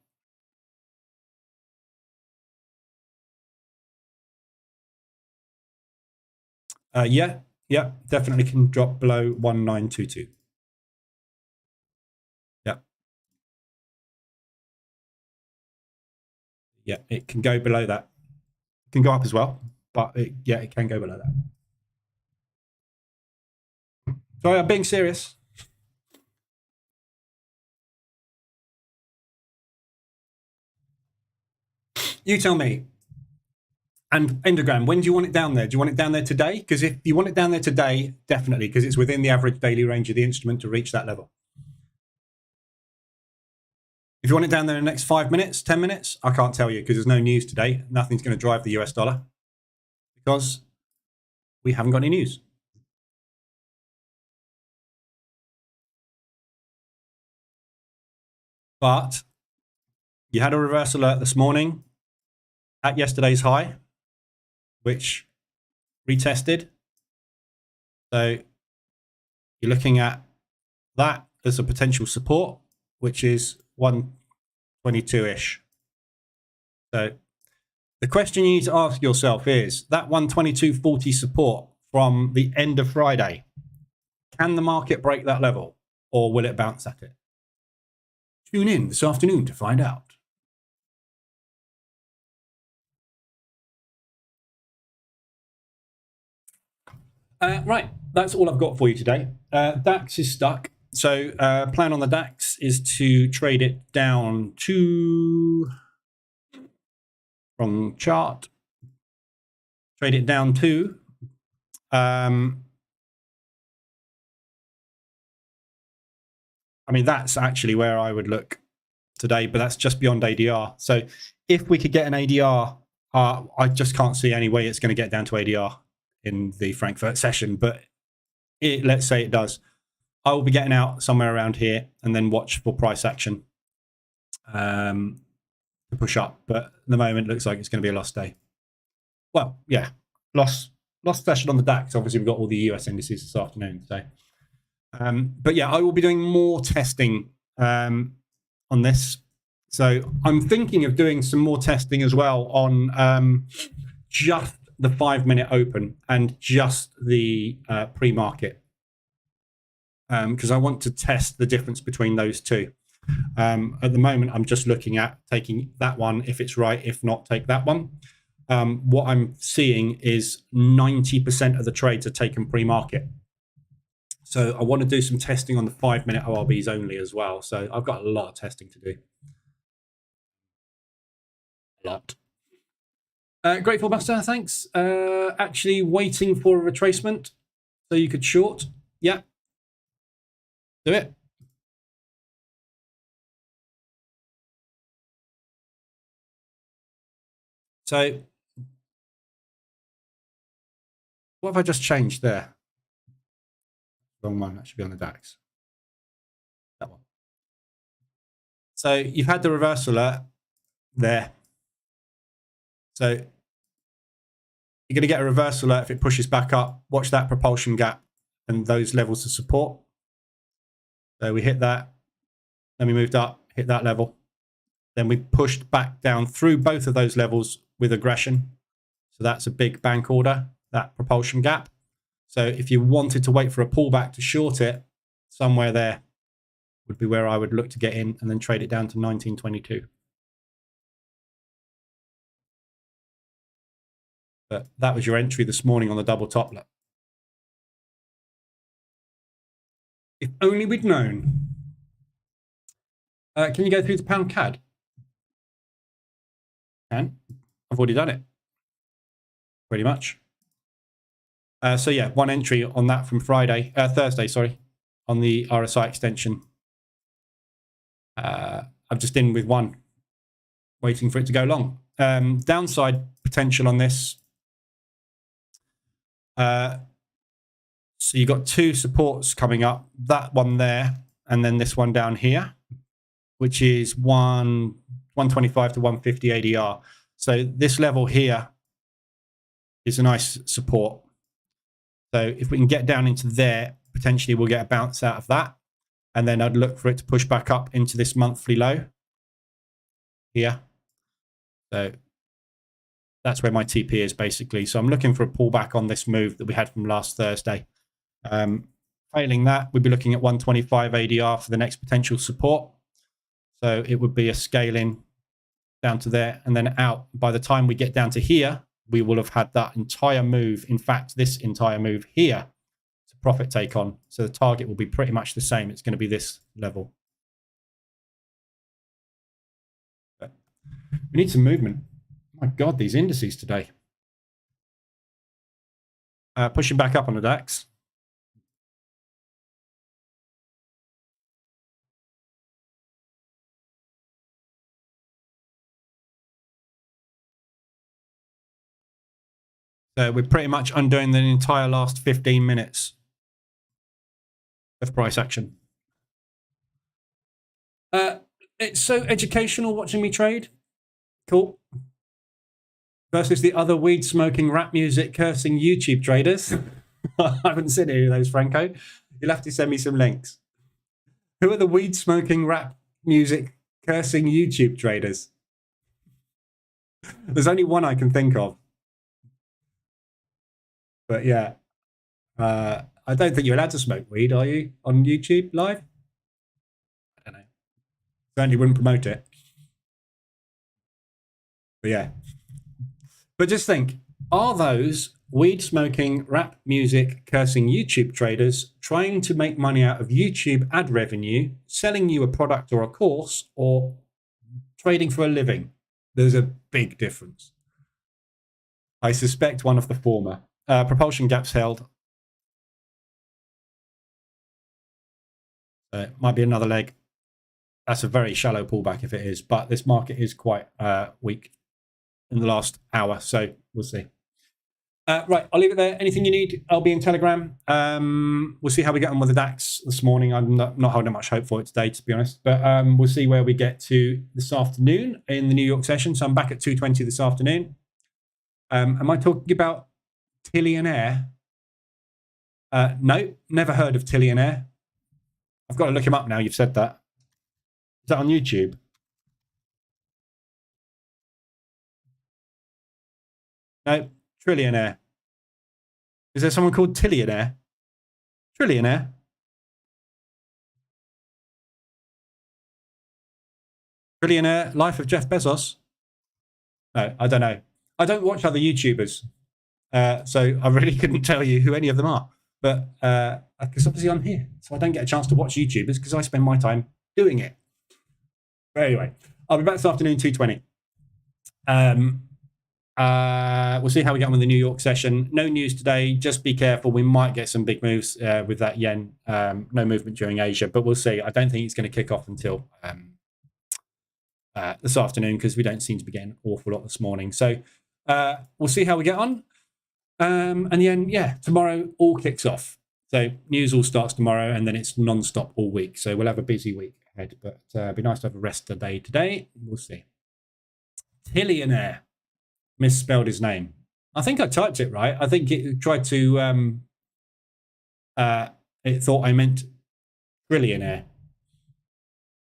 Yeah, definitely can drop below 1922. Yeah, it can go below that. It can go up as well, but it can go below that. Sorry, I'm being serious. You tell me. And Endogram, when do you want it down there? Do you want it down there today? Because if you want it down there today, definitely, because it's within the average daily range of the instrument to reach that level. If you want it down there in the next 5 minutes, 10 minutes, I can't tell you because there's no news today. Nothing's going to drive the US dollar because we haven't got any news. But you had a reverse alert this morning at yesterday's high, which retested. So you're looking at that as a potential support, which is 122-ish. So the question you need to ask yourself is that 122.40 support from the end of Friday, can the market break that level or will it bounce at it? Tune in this afternoon to find out. Right, that's all I've got for you today. DAX is stuck. So plan on the DAX is to trade it down to, wrong chart. Trade it down to I mean, that's actually where I would look today, but that's just beyond ADR. So if we could get an ADR, I just can't see any way it's going to get down to ADR in the Frankfurt session, but let's say it does. I will be getting out somewhere around here and then watch for price action to push up. But at the moment, it looks like it's going to be a lost day. Well, yeah, lost session on the DAX. Obviously, we've got all the US indices this afternoon. So, but yeah, I will be doing more testing on this. So I'm thinking of doing some more testing as well on just the 5-minute open and just the pre-market. Because I want to test the difference between those two. At the moment, I'm just looking at taking that one if it's right. If not, take that one. What I'm seeing is 90% of the trades are taken pre-market. So I want to do some testing on the 5-minute ORBs only as well. So I've got a lot of testing to do. A lot. Grateful Buster, thanks. Actually waiting for a retracement so you could short. Yeah. Do it. So what have I just changed there? Wrong one. That should be on the DAX. That one. So you've had the reverse alert there. So you're going to get a reverse alert if it pushes back up. Watch that propulsion gap and those levels of support. So we hit that. Then we moved up, hit that level. Then we pushed back down through both of those levels with aggression. So that's a big bank order, that propulsion gap. So if you wanted to wait for a pullback to short it, somewhere there would be where I would look to get in and then trade it down to 1922. But that was your entry this morning on the double top. Look. If only we'd known. Can you go through the pound CAD? Can. I've already done it. Pretty much. So yeah, one entry on that from Thursday, sorry, on the RSI extension. I'm just in with one, waiting for it to go long. Downside potential on this. So you've got two supports coming up, that one there, and then this one down here, which is 125 to 150 ADR. So this level here is a nice support. So if we can get down into there, potentially we'll get a bounce out of that. And then I'd look for it to push back up into this monthly low here. So that's where my TP is basically. So I'm looking for a pullback on this move that we had from last Thursday. Failing that, we'd be looking at 125 ADR for the next potential support. So it would be a scaling down to there and then out. By the time we get down to here, we will have had that entire move. In fact, this entire move here to profit take on. So the target will be pretty much the same. It's going to be this level. But we need some movement. My God, these indices today. Pushing back up on the DAX. So we're pretty much undoing the entire last 15 minutes of price action. It's so educational watching me trade. Cool. Versus the other weed smoking, rap music cursing YouTube traders. I haven't seen any of those, Franco. You'll have to send me some links. Who are the weed smoking, rap music cursing YouTube traders? There's only one I can think of. But yeah, I don't think you're allowed to smoke weed, are you, on YouTube live? I don't know. Certainly wouldn't promote it. But yeah. But just think, are those weed smoking, rap music cursing YouTube traders trying to make money out of YouTube ad revenue, selling you a product or a course, or trading for a living? There's a big difference. I suspect one of the former. Propulsion gaps held. It might be another leg. That's a very shallow pullback if it is, but this market is quite weak in the last hour, so we'll see. Right, I'll leave it there. Anything you need, I'll be in Telegram. We'll see how we get on with the DAX this morning. I'm not holding much hope for it today, to be honest, but we'll see where we get to this afternoon in the New York session. So I'm back at 2:20 this afternoon. Am I talking about Tillionaire? No, never heard of Tillionaire. I've got to look him up now. You've said that. Is that on YouTube? No, Trillionaire. Is there someone called Tillionaire? Trillionaire? Trillionaire, Life of Jeff Bezos? No, I don't know. I don't watch other YouTubers, so I really couldn't tell you who any of them are. But because obviously I'm here, so I don't get a chance to watch YouTubers because I spend my time doing it. But anyway, I'll be back this afternoon, 2:20. We'll see how we get on with the New York session. No news today. Just be careful. We might get some big moves with that yen. No movement during Asia, but we'll see. I don't think it's going to kick off until this afternoon because we don't seem to be getting an awful lot this morning. So we'll see how we get on. And then, yeah, tomorrow all kicks off. So news all starts tomorrow, and then it's non-stop all week. So we'll have a busy week ahead, but it'd be nice to have a rest today. We'll see. Tillionaire. Misspelled his name. I think I typed it right. I think it tried to, it thought I meant trillionaire.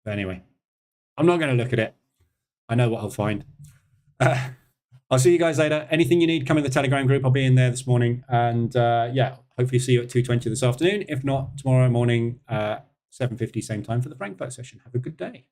But anyway, I'm not going to look at it. I know what I'll find. I'll see you guys later. Anything you need, come in the Telegram group. I'll be in there this morning. And yeah, hopefully see you at 2:20 this afternoon. If not, tomorrow morning, 7:50, same time for the Frankfurt session. Have a good day.